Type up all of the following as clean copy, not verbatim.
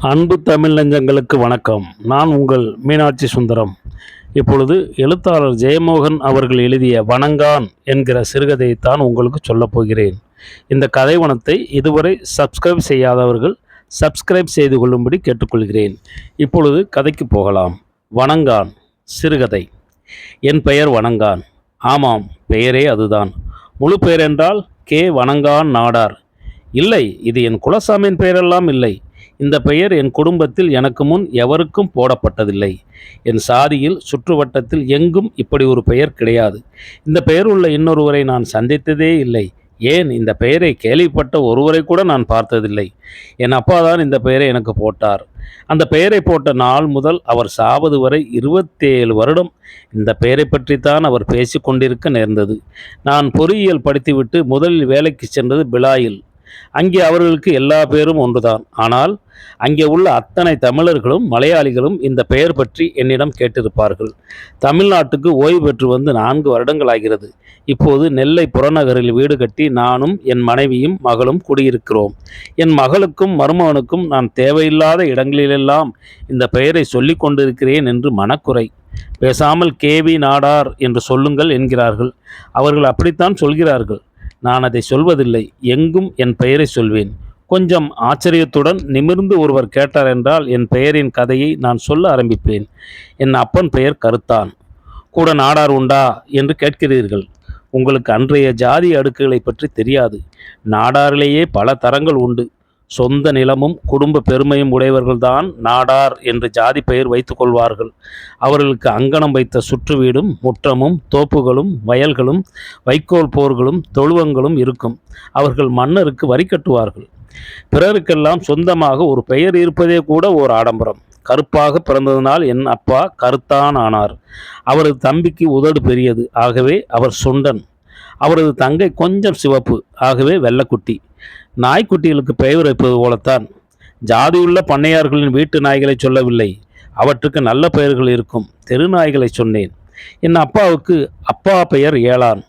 அன்பு தமிழ் நெஞ்சங்களுக்கு வணக்கம். நான் உங்கள் மீனாட்சி சுந்தரம். இப்பொழுது எழுத்தாளர் ஜெயமோகன் அவர்கள் எழுதிய வணங்கான் என்கிற சிறுகதையைத்தான் உங்களுக்கு சொல்லப் போகிறேன். இந்த கதைவனத்தை இதுவரை சப்ஸ்கிரைப் செய்யாதவர்கள் சப்ஸ்கிரைப் செய்து கொள்ளும்படி கேட்டுக்கொள்கிறேன். இப்பொழுது கதைக்கு போகலாம். வணங்கான் சிறுகதை. என் பெயர் வணங்கான். ஆமாம், பெயரே அதுதான். முழு பெயர் என்றால் கே வணங்கான் நாடார். இல்லை, இது என் குலசாமியின் பெயரெல்லாம் இல்லை. இந்த பெயர் என் குடும்பத்தில் எனக்கு முன் எவருக்கும் போடப்பட்டதில்லை. என் சாதியில் சுற்றுவட்டத்தில் எங்கும் இப்படி ஒரு பெயர் கிடையாது. இந்த பெயர் உள்ள இன்னொருவரை நான் சந்தித்ததே இல்லை. ஏன், இந்த பெயரை கேள்விப்பட்ட ஒருவரை கூட நான் பார்த்ததில்லை. என் அப்பா தான் இந்த பெயரை எனக்கு போட்டார். அந்த பெயரை போட்ட நாள் முதல் அவர் சாவது வரை 27 வருடம் இந்த பெயரை பற்றித்தான் அவர் பேசி கொண்டிருக்க நேர்ந்தது. நான் பொறியியல் படித்துவிட்டு முதலில் வேலைக்கு சென்றது பிலாயில். அங்கே அவர்களுக்கு எல்லா பேரும் ஒன்றுதான். ஆனால் அங்கே உள்ள அத்தனை தமிழர்களும் மலையாளிகளும் இந்த பெயர் பற்றி என்னிடம் கேட்டிருப்பார்கள். தமிழ்நாட்டுக்கு ஓய்வு பெற்று வந்து 4 வருடங்கள் ஆகிறது. இப்போது நெல்லை புறநகரில் வீடு கட்டி நானும் என் மனைவியும் மகளும் குடியிருக்கிறோம். என் மகளுக்கும் மருமகனுக்கும் நான் தேவையில்லாத இடங்களிலெல்லாம் இந்த பெயரை சொல்லி கொண்டிருக்கிறேன் என்று மனக்குறை. பேசாமல் கேவி நாடார் என்று சொல்லுங்கள் என்கிறார்கள். அவர்கள் அப்படித்தான் சொல்கிறார்கள். நான் அதை சொல்வதில்லை. எங்கும் என் பெயரை சொல்வேன். கொஞ்சம் ஆச்சரியத்துடன் நிமிர்ந்து ஒருவர் கேட்டார் என்றால் என் பெயரின் கதையை நான் சொல்ல ஆரம்பிப்பேன். என் அப்பன் பெயர் கருத்தான். கூட நாடார் உண்டா என்று கேட்கிறீர்கள். உங்களுக்கு அன்றைய ஜாதி அடுக்குகளை பற்றி தெரியாது. நாடாரிலேயே பல தரங்கள் உண்டு. சொந்த நிலமும் குடும்ப பெருமையும் உடையவர்கள்தான் நாடார் என்று ஜாதி பெயர் வைத்துக் கொள்வார்கள். அவர்களுக்கு அங்கனம் வைத்த சுற்று வீடும் முற்றமும் தோப்புகளும் வயல்களும் வைக்கோல் போர்களும் தொழுவங்களும் இருக்கும். அவர்கள் மன்னருக்கு வரி கட்டுவார்கள். பிறருக்கெல்லாம் சொந்தமாக ஒரு பெயர் இருப்பதே கூட ஓர் ஆடம்பரம். கருப்பாக பிறந்ததனால் என் அப்பா கருத்தான் ஆனார். அவரது தம்பிக்கு உதடு பெரியது, ஆகவே அவர் சுண்டன். அவரது தங்கை கொஞ்சம் சிவப்பு, ஆகவே வெள்ளக்குட்டி. நாய்க்குட்டிகளுக்கு பெயர் வைப்பது போலத்தான். ஜாதியுள்ள பண்ணையார்களின் வீட்டு நாய்களை சொல்லவில்லை. அவற்றுக்கு நல்ல பெயர்கள் இருக்கும். தெரு நாய்களை சொன்னேன். என் அப்பாவுக்கு அப்பா பெயர் ஏழான்.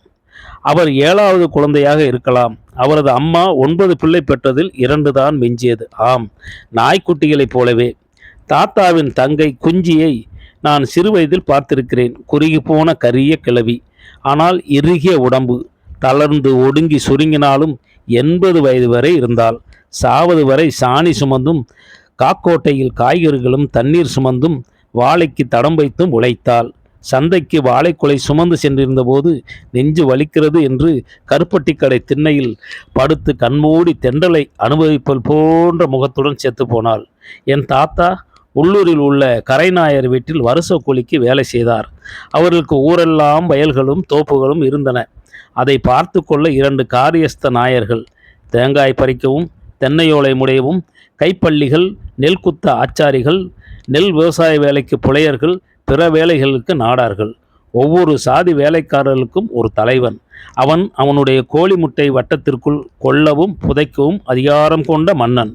அவர் 7வது குழந்தையாக இருக்கலாம். அவரது அம்மா 9 பிள்ளை பெற்றதில் 2 தான் மிஞ்சியது. ஆம், நாய்க்குட்டிகளைப் போலவே. தாத்தாவின் தங்கை குஞ்சியை நான் சிறுவயதில் பார்த்திருக்கிறேன். குறுகி போன கரிய கிழவி, ஆனால் இறுகிய உடம்பு. தளர்ந்து ஒடுங்கி சுருங்கினாலும் 80 வயது வரை இருந்தாள். சாவது வரை சாணி சுமந்தும் காக்கோட்டையில் காய்கறிகளும் தண்ணீர் சுமந்தும் வாழைக்கு தடம் வைத்தும் உழைத்தாள். சந்தைக்கு வாழைக்குலை சுமந்து சென்றிருந்த போது நெஞ்சு வலிக்கிறது என்று கருப்பட்டி கடை திண்ணையில் படுத்து கண்மூடி தெண்டலை அனுபவிப்பல் போன்ற முகத்துடன் செத்து போனாள். என் தாத்தா உள்ளூரில் உள்ள கரைநாயர் வீட்டில் வருஷ கூலிக்கு வேலை செய்தார். அவர்களுக்கு ஊரெல்லாம் வயல்களும் தோப்புகளும் இருந்தன. அதை பார்த்து கொள்ள 2 காரியஸ்த நாயர்கள், தேங்காய் பறிக்கவும் தென்னையோலை முடையவும் கைப்பள்ளிகள், நெல் குத்த ஆச்சாரிகள், நெல் விவசாய வேலைக்கு புலையர்கள், பிற வேலைகளுக்கு நாடார்கள். ஒவ்வொரு சாதி வேலைக்காரர்களுக்கும் ஒரு தலைவன். அவன் அவனுடைய கோழி முட்டை வட்டத்திற்குள் கொள்ளவும் புதைக்கவும் அதிகாரம் கொண்ட மன்னன்.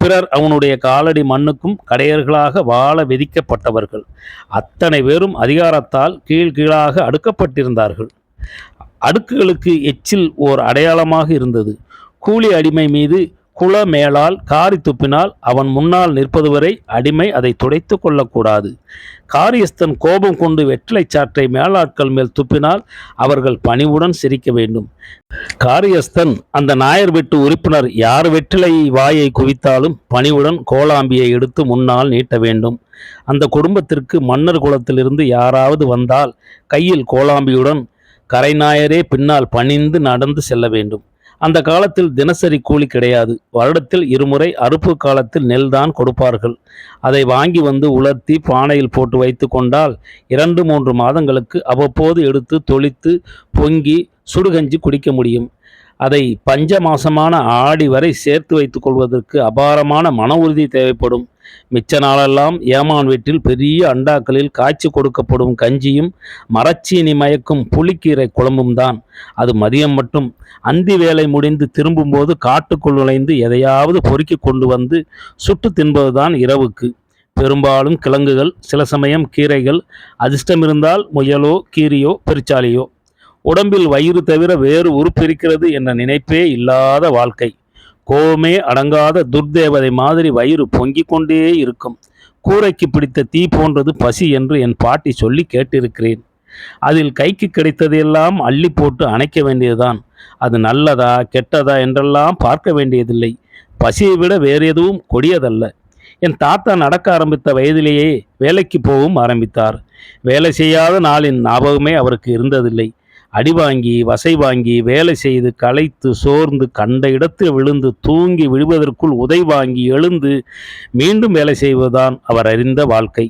பிறர் அவனுடைய காலடி மண்ணுக்கும் கடையர்களாக வாழ விதிக்கப்பட்டவர்கள். அத்தனை பேரும் அதிகாரத்தால் கீழாக அடுக்கப்பட்டிருந்தார்கள். அடுக்குகளுக்கு எச்சில் ஓர் அடையாளமாக இருந்தது. கூலி அடிமை மீது குல மேலால் காரி துப்பினால் அவன் முன்னால் நிற்பது வரை அடிமை அதை துடைத்து கொள்ளக்கூடாது. காரியஸ்தன் கோபம் கொண்டு வெற்றிலை சாற்றை மேலாட்கள் மேல் துப்பினால் அவர்கள் பணிவுடன் சிரிக்க வேண்டும். காரியஸ்தன் அந்த நாயர் வீட்டு உறுப்பினர் யார் வெற்றிலை வாயை குவித்தாலும் பணிவுடன் கோலாம்பியை எடுத்து முன்னால் நீட்ட வேண்டும். அந்த குடும்பத்திற்கு மன்னர் குலத்திலிருந்து யாராவது வந்தால் கையில் கோலாம்பியுடன் கரைநாயரே பின்னால் பணிந்து நடந்து செல்ல வேண்டும். அந்த காலத்தில் தினசரி கூலி கிடையாது. வருடத்தில் 2 முறை அறுப்பு காலத்தில் நெல் தான் கொடுப்பார்கள். அதை வாங்கி வந்து உலர்த்தி பானையில் போட்டு வைத்து கொண்டால் 2-3 மாதங்களுக்கு அவ்வப்போது எடுத்து தொளித்து பொங்கி சுடுகஞ்சி குடிக்க முடியும். அதை பஞ்ச மாசமான ஆடி வரை சேர்த்து வைத்துக் கொள்வதற்கு அபாரமான மன உறுதி தேவைப்படும். மிச்ச நாளெல்லாம் ஏமான் வீட்டில் பெரிய அண்டாக்களில் காய்ச்சி கொடுக்கப்படும் கஞ்சியும் மரச்சீனி மயக்கும் புளிக்கீரை குழம்பும் தான். அது மதியம் மட்டும். அந்தி வேலை முடிந்து திரும்பும்போது காட்டுக்குள் நுழைந்து எதையாவது பொறுக்கி கொண்டு வந்து சுட்டு தின்பதுதான் இரவுக்கு. பெரும்பாலும் கிழங்குகள், சில சமயம் கீரைகள், அதிர்ஷ்டமிருந்தால் முயலோ கீரியோ பெருச்சாலியோ. உடம்பில் வயிறு தவிர வேறு உறுப்பு இருக்கிறது என்ற நினைப்பே இல்லாத வாழ்க்கை. கோவமே அடங்காத துர்தேவதை மாதிரி வயிறு பொங்கிக் கொண்டே இருக்கும். கூரைக்கு பிடித்த தீ போன்றது பசி என்று என் பாட்டி சொல்லி கேட்டிருக்கிறேன். அதில் கைக்கு கிடைத்ததையெல்லாம் அள்ளி போட்டு அணைக்க வேண்டியதுதான். அது நல்லதா கெட்டதா என்றெல்லாம் பார்க்க வேண்டியதில்லை. பசியை விட வேறு எதுவும் கொடியதல்ல. என் தாத்தா நடக்க ஆரம்பித்த வயதிலேயே வேலைக்கு போகவும் ஆரம்பித்தார். வேலை செய்யாத நாளின் ஞாபகமே அவருக்கு இருந்ததில்லை. அடி வாங்கி வசை வாங்கி வேலை செய்து களைத்து சோர்ந்து கண்ட இடத்தில் விழுந்து தூங்கி விழுவதற்குள் உதை வாங்கி எழுந்து மீண்டும் வேலை செய்வதுதான் அவர் அறிந்த வாழ்க்கை.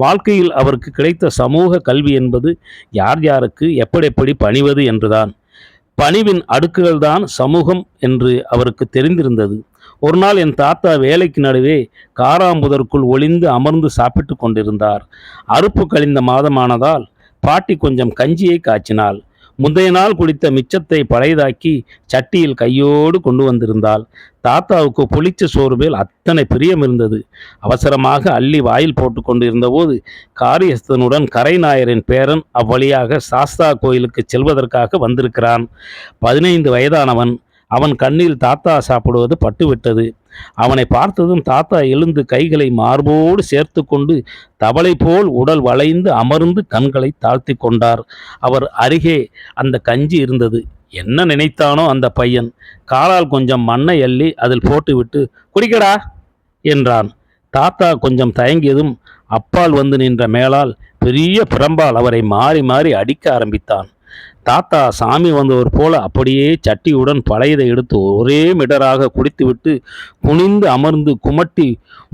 வாழ்க்கையில் அவருக்கு கிடைத்த சமூக கல்வி என்பது யார் யாருக்கு எப்படி எப்படி பணிவது என்றுதான். பணிவின் அடுக்குகள் தான் சமூகம் என்று அவருக்கு தெரிந்திருந்தது. ஒரு நாள் என் தாத்தா வேலைக்கு நடுவே காராம்புதற்குள் ஒளிந்து அமர்ந்து சாப்பிட்டு கொண்டிருந்தார். அறுப்பு கழிந்த மாதமானதால் பாட்டி கொஞ்சம் கஞ்சியை காய்ச்சினாள். முந்தைய நாள் குடித்த மிச்சத்தை பழையதாக்கி சட்டியில் கையோடு கொண்டு வந்திருந்தாள். தாத்தாவுக்கு புளிச்ச சோறு மேல் அத்தனை பிரியம் இருந்தது. அவசரமாக அள்ளி வாயில் போட்டு கொண்டு இருந்தபோது காரியஸ்தனுடன் கரைநாயரின் பேரன் அவ்வழியாக சாஸ்தா கோயிலுக்கு செல்வதற்காக வந்திருக்கிறான். 15 வயதானவன். அவன் கண்ணில் தாத்தா சாப்பிடுவது பட்டுவிட்டது. அவனை பார்த்ததும் தாத்தா எழுந்து கைகளை மார்போடு சேர்த்து கொண்டு தவளை போல் உடல் வளைந்து அமர்ந்து கண்களை தாழ்த்தி கொண்டார். அவர் அருகே அந்த கஞ்சி இருந்தது. என்ன நினைத்தானோ அந்த பையன். காலால் கொஞ்சம் மண்ணை அள்ளி அதில் போட்டுவிட்டு குடிக்கடா என்றான். தாத்தா கொஞ்சம் தயங்கியதும் அப்பால் வந்து நின்ற மேலால் பெரிய பிரம்பால் அவரை மாறி மாறி அடிக்க ஆரம்பித்தான். தாத்தா சாமி வந்தவர் போல அப்படியே சட்டியுடன் பழையதை எடுத்து ஒரே மிடராக குடித்துவிட்டு குனிந்து அமர்ந்து குமட்டி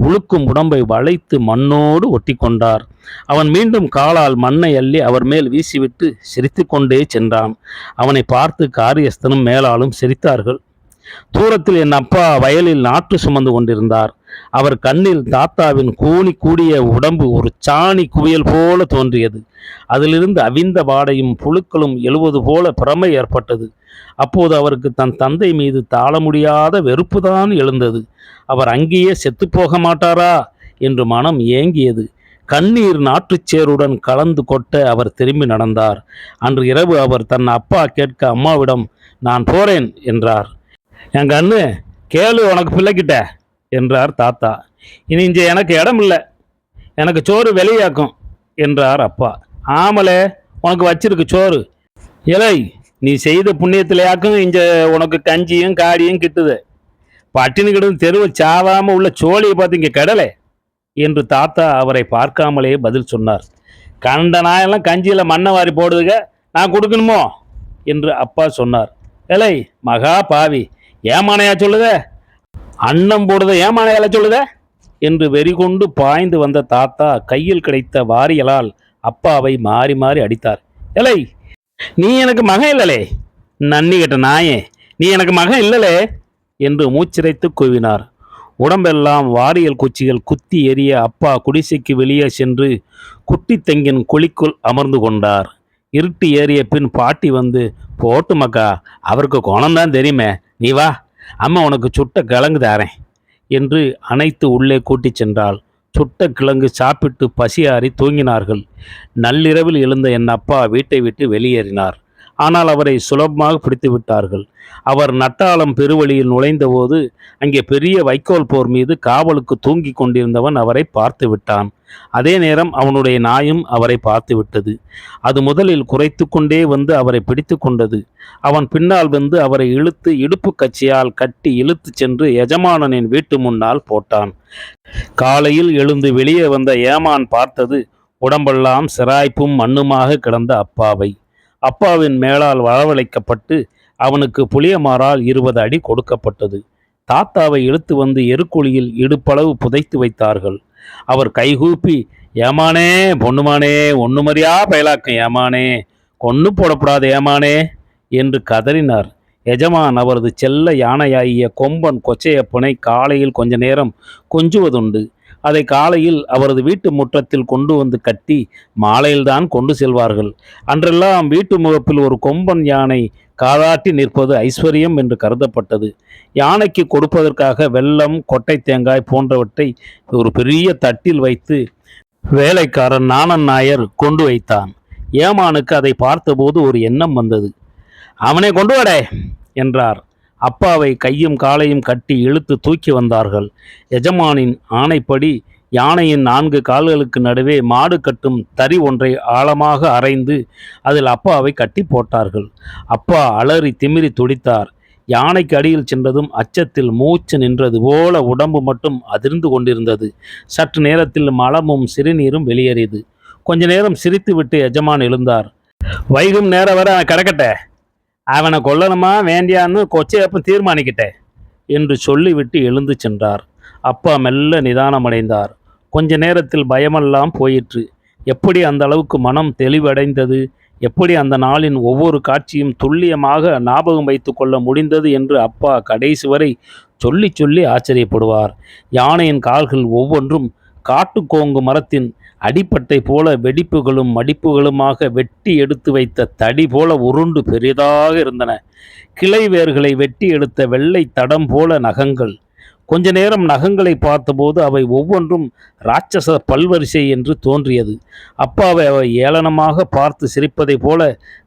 உழுக்கும் உடம்பை வளைத்து மண்ணோடு ஒட்டி கொண்டார். அவன் மீண்டும் காலால் மண்ணை அள்ளி அவர் மேல் வீசிவிட்டு சிரித்து கொண்டே சென்றான். அவனை பார்த்து காரியஸ்தனும் மேலாலும் சிரித்தார்கள். தூரத்தில் என் அப்பா வயலில் நாற்று சுமந்து கொண்டிருந்தார். அவர் கண்ணில் தாத்தாவின் கூனி கூடிய உடம்பு ஒரு சாணி குவியல் போல தோன்றியது. அதிலிருந்து அவிந்த வாடையும் புழுக்களும் எழுவது போல பிரமை ஏற்பட்டது. அப்போது அவருக்கு தன் தந்தை மீது தாழ முடியாத வெறுப்புதான் எழுந்தது. அவர் அங்கேயே செத்துப்போக மாட்டாரா என்று மனம் ஏங்கியது. கண்ணீர் நாற்றுச்சேருடன் கலந்து கொட்ட அவர் திரும்பி நடந்தார். அன்று இரவு அவர் தன் அப்பா கேட்க அம்மாவிடம் நான் போறேன் என்றார். என் கண்ணு கேளு உனக்கு பிள்ளைக்கிட்ட என்றார் தாத்தா. இனி இங்கே எனக்கு இடம் இல்லை, எனக்கு சோறு வெளியாக்கும் என்றார் அப்பா. ஆமலே உனக்கு வச்சிருக்கு சோறு. இலை நீ செய்த புண்ணியத்திலேயாக்கும் இங்கே உனக்கு கஞ்சியும் காடியும் கிட்டுது. பட்டினி கிடந்து தெருவை சாவாமல் உள்ள சோழியை பார்த்து இங்கே கடலை என்று தாத்தா அவரை பார்க்காமலே பதில் சொன்னார். கண்ட நாயெல்லாம் கஞ்சியில் மண்ணை வாரி போடுதுங்க, நான் கொடுக்கணுமோ என்று அப்பா சொன்னார். இலை மகா பாவி, ஏமானையா சொல்லுத, அன்னம் போடுத ஏமானையால சொல்லுத என்று வெறி கொண்டு பாய்ந்து வந்த தாத்தா கையில் கிடைத்த வாரியலால் அப்பாவை மாறி மாறி அடித்தார். எலை நீ எனக்கு மகன் இல்லலே, நன்னி கெட்ட நாயே, நீ எனக்கு மகன் இல்லலே என்று மூச்சிரைத்து கூவினார். உடம்பெல்லாம் வாரியல் குச்சிகள் குத்தி எரிய அப்பா குடிசைக்கு வெளியே சென்று குட்டி தெங்கின் குழிக்குள் அமர்ந்து கொண்டார். இருட்டு ஏறிய பின் பாட்டி வந்து போட்டு மக்கா, அவருக்கு குணம்தான் தெரியுமே, நீ வா, அம்மா உனக்கு சுட்ட கிழங்கு தாரேன் என்று அணைத்து உள்ளே கூட்டிச் சென்றாள். சுட்ட கிழங்கு சாப்பிட்டு பசியாறி தூங்கினார்கள். நள்ளிரவில் எழுந்த என் அப்பா வீட்டை விட்டு வெளியேறினார். ஆனால் அவரை சுலபமாக பிடித்து விட்டார்கள். அவர் நட்டாளம் பெருவழியில் நுழைந்தபோது அங்கே பெரிய வைக்கோல் போர் மீது காவலுக்கு தூங்கி கொண்டிருந்தவன் அவரை பார்த்து விட்டான். அதே நேரம் அவனுடைய நாயும் அவரை பார்த்து விட்டது. அது முதலில் குறைத்து கொண்டே வந்து அவரை பிடித்து கொண்டது. அவன் பின்னால் வந்து அவரை இழுத்து இடுப்பு கச்சியால் கட்டி இழுத்து சென்று எஜமானனின் வீட்டு முன்னால் போட்டான். காலையில் எழுந்து வெளியே வந்த ஏமான் பார்த்தது உடம்பெல்லாம் சிராய்ப்பும் மண்ணுமாக கிடந்த அப்பாவை. அப்பாவின் மேலால் வரவழைக்கப்பட்டு அவனுக்கு புளியமாறால் 20 அடி கொடுக்கப்பட்டது. தாத்தாவை இழுத்து வந்து எருக்குழியில் இடுப்பளவு புதைத்து வைத்தார்கள். அவர் கைகூப்பி ஏமானே பொண்ணுமானே, ஒன்று மரியா பயலாக்கம் ஏமானே, கொன்னு போடப்படாத ஏமானே என்று கதறினார். எஜமான் அவரது செல்ல யானையாகிய கொம்பன் கொச்சையப்பனை காலையில் கொஞ்ச நேரம் கொஞ்சுவதுண்டு. அதை காலையில் அவரது வீட்டு முற்றத்தில் கொண்டு வந்து கட்டி மாலையில்தான் கொண்டு செல்வார்கள். அன்றெல்லாம் வீட்டு முகப்பில் ஒரு கொம்பன் யானை காதாட்டி நிற்பது ஐஸ்வர்யம் என்று கருதப்பட்டது. யானைக்கு கொடுப்பதற்காக வெல்லம், கொட்டை தேங்காய் போன்றவற்றை ஒரு பெரிய தட்டில் வைத்து வேலைக்காரன் நாணன் நாயர் கொண்டு வைத்தான். ஏமானுக்கு அதை பார்த்தபோது ஒரு எண்ணம் வந்தது. அவனை கொண்டு வாடே என்றார். அப்பாவை கையும் காலையும் கட்டி இழுத்து தூக்கி வந்தார்கள். எஜமானின் ஆணைப்படி யானையின் 4 கால்களுக்கு நடுவே மாடு கட்டும் தறி ஒன்றை ஆழமாக அறைந்து அதில் அப்பாவை கட்டி போட்டார்கள். அப்பா அலறி திமிரி துடித்தார். யானைக்கு அடியில் சென்றதும் அச்சத்தில் மூச்சு நின்றது போல உடம்பு மட்டும் அதிர்ந்து கொண்டிருந்தது. சற்று நேரத்தில் மலமும் சிறுநீரும் வெளியேறியது. கொஞ்ச நேரம் சிரித்துவிட்டு எஜமான் எழுந்தார். வைகும் நேரம் வர அவன் கிடக்கட்ட, அவனை கொல்லணுமா வேண்டியான்னு கொச்சையப்பன் தீர்மானிக்கிட்டேன் என்று சொல்லிவிட்டு எழுந்து சென்றார். அப்பா மெல்ல நிதானமடைந்தார். கொஞ்ச நேரத்தில் பயமெல்லாம் போயிற்று. எப்படி அந்த அளவுக்கு மனம் தெளிவடைந்தது, எப்படி அந்த நாளின் ஒவ்வொரு காட்சியும் துல்லியமாக ஞாபகம் வைத்து கொள்ள முடிந்தது என்று அப்பா கடைசி வரை சொல்லி சொல்லி ஆச்சரியப்படுவார். யானையின் கால்கள் ஒவ்வொன்றும் காட்டுக்கோங்கு மரத்தின் அடிப்பட்டை போல வெடிப்புகளும் மடிப்புகளுமாக வெட்டி எடுத்து வைத்த தடி போல உருண்டு பெரிதாக இருந்தன. கிளை வேர்களை வெட்டி எடுத்த வெள்ளை தடம் போல நகங்கள். கொஞ்ச நேரம் நகங்களை பார்த்தபோது அவை ஒவ்வொன்றும் இராட்சச பல்வரிசை என்று தோன்றியது. அப்பாவை அவை ஏளனமாக பார்த்து சிரிப்பதை போல,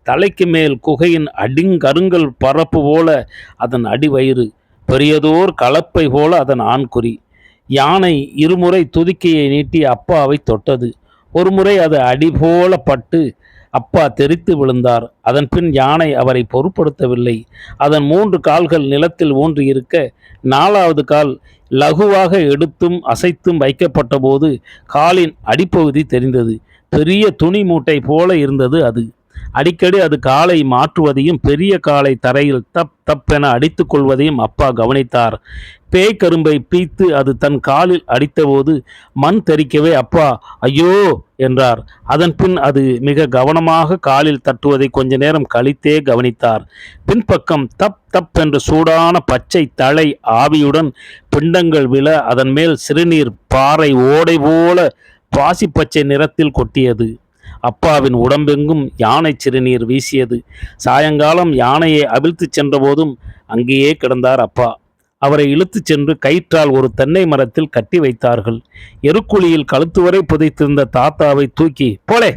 தலைக்கு மேல் குகையின் அடிங்கருங்கல் பரப்பு போல அதன் அடிவயிறு, பெரியதோர் கலப்பை போல அதன் ஆண்குறி. யானை இருமுறை துதிக்கையை நீட்டி அப்பாவை தொட்டது. ஒரு முறை அது அடி போல பட்டு அப்பா தெரித்து விழுந்தார். அதன் பின் யானை அவரை பொருட்படுத்தவில்லை. அதன் 3 கால்கள் நிலத்தில் ஊன்றியிருக்க 4வது கால் லகுவாக எடுத்தும் அசைத்தும் வைக்கப்பட்ட போது காலின் அடிப்பகுதி தெரிந்தது. பெரிய துணி மூட்டை போல இருந்தது அது. அடிக்கடி அது காலை மாற்றுவதையும் பெரிய காலை தரையில் தப் தப்பென அடித்து கொள்வதையும் அப்பா கவனித்தார். பேய்கரும்பை பீத்து அது தன் காலில் அடித்தபோது மண் தெறிக்கவே அப்பா ஐயோ என்றார். அதன் பின் அது மிக கவனமாக காலில் தட்டுவதை கொஞ்ச நேரம் கழித்தே கவனித்தார். பின்பக்கம் தப் தப் என்ற சூடான பச்சை தலை ஆவியுடன் பிண்டங்கள் விழ அதன் மேல் சிறுநீர் பாறை ஓடை போல பாசிப்பச்சை நிறத்தில் கொட்டியது. அப்பாவின் உடம்பெங்கும் யானை சிறுநீர் வீசியது. சாயங்காலம் யானையை அவிழ்த்து சென்றபோதும் அங்கேயே கிடந்தார் அப்பா. அவரை இழுத்துச் சென்று கயிற்றால் ஒரு தென்னை மரத்தில் கட்டி வைத்தார்கள். எருக்குழியில் கழுத்து வரை புதைத்திருந்த தாத்தாவை தூக்கி போலே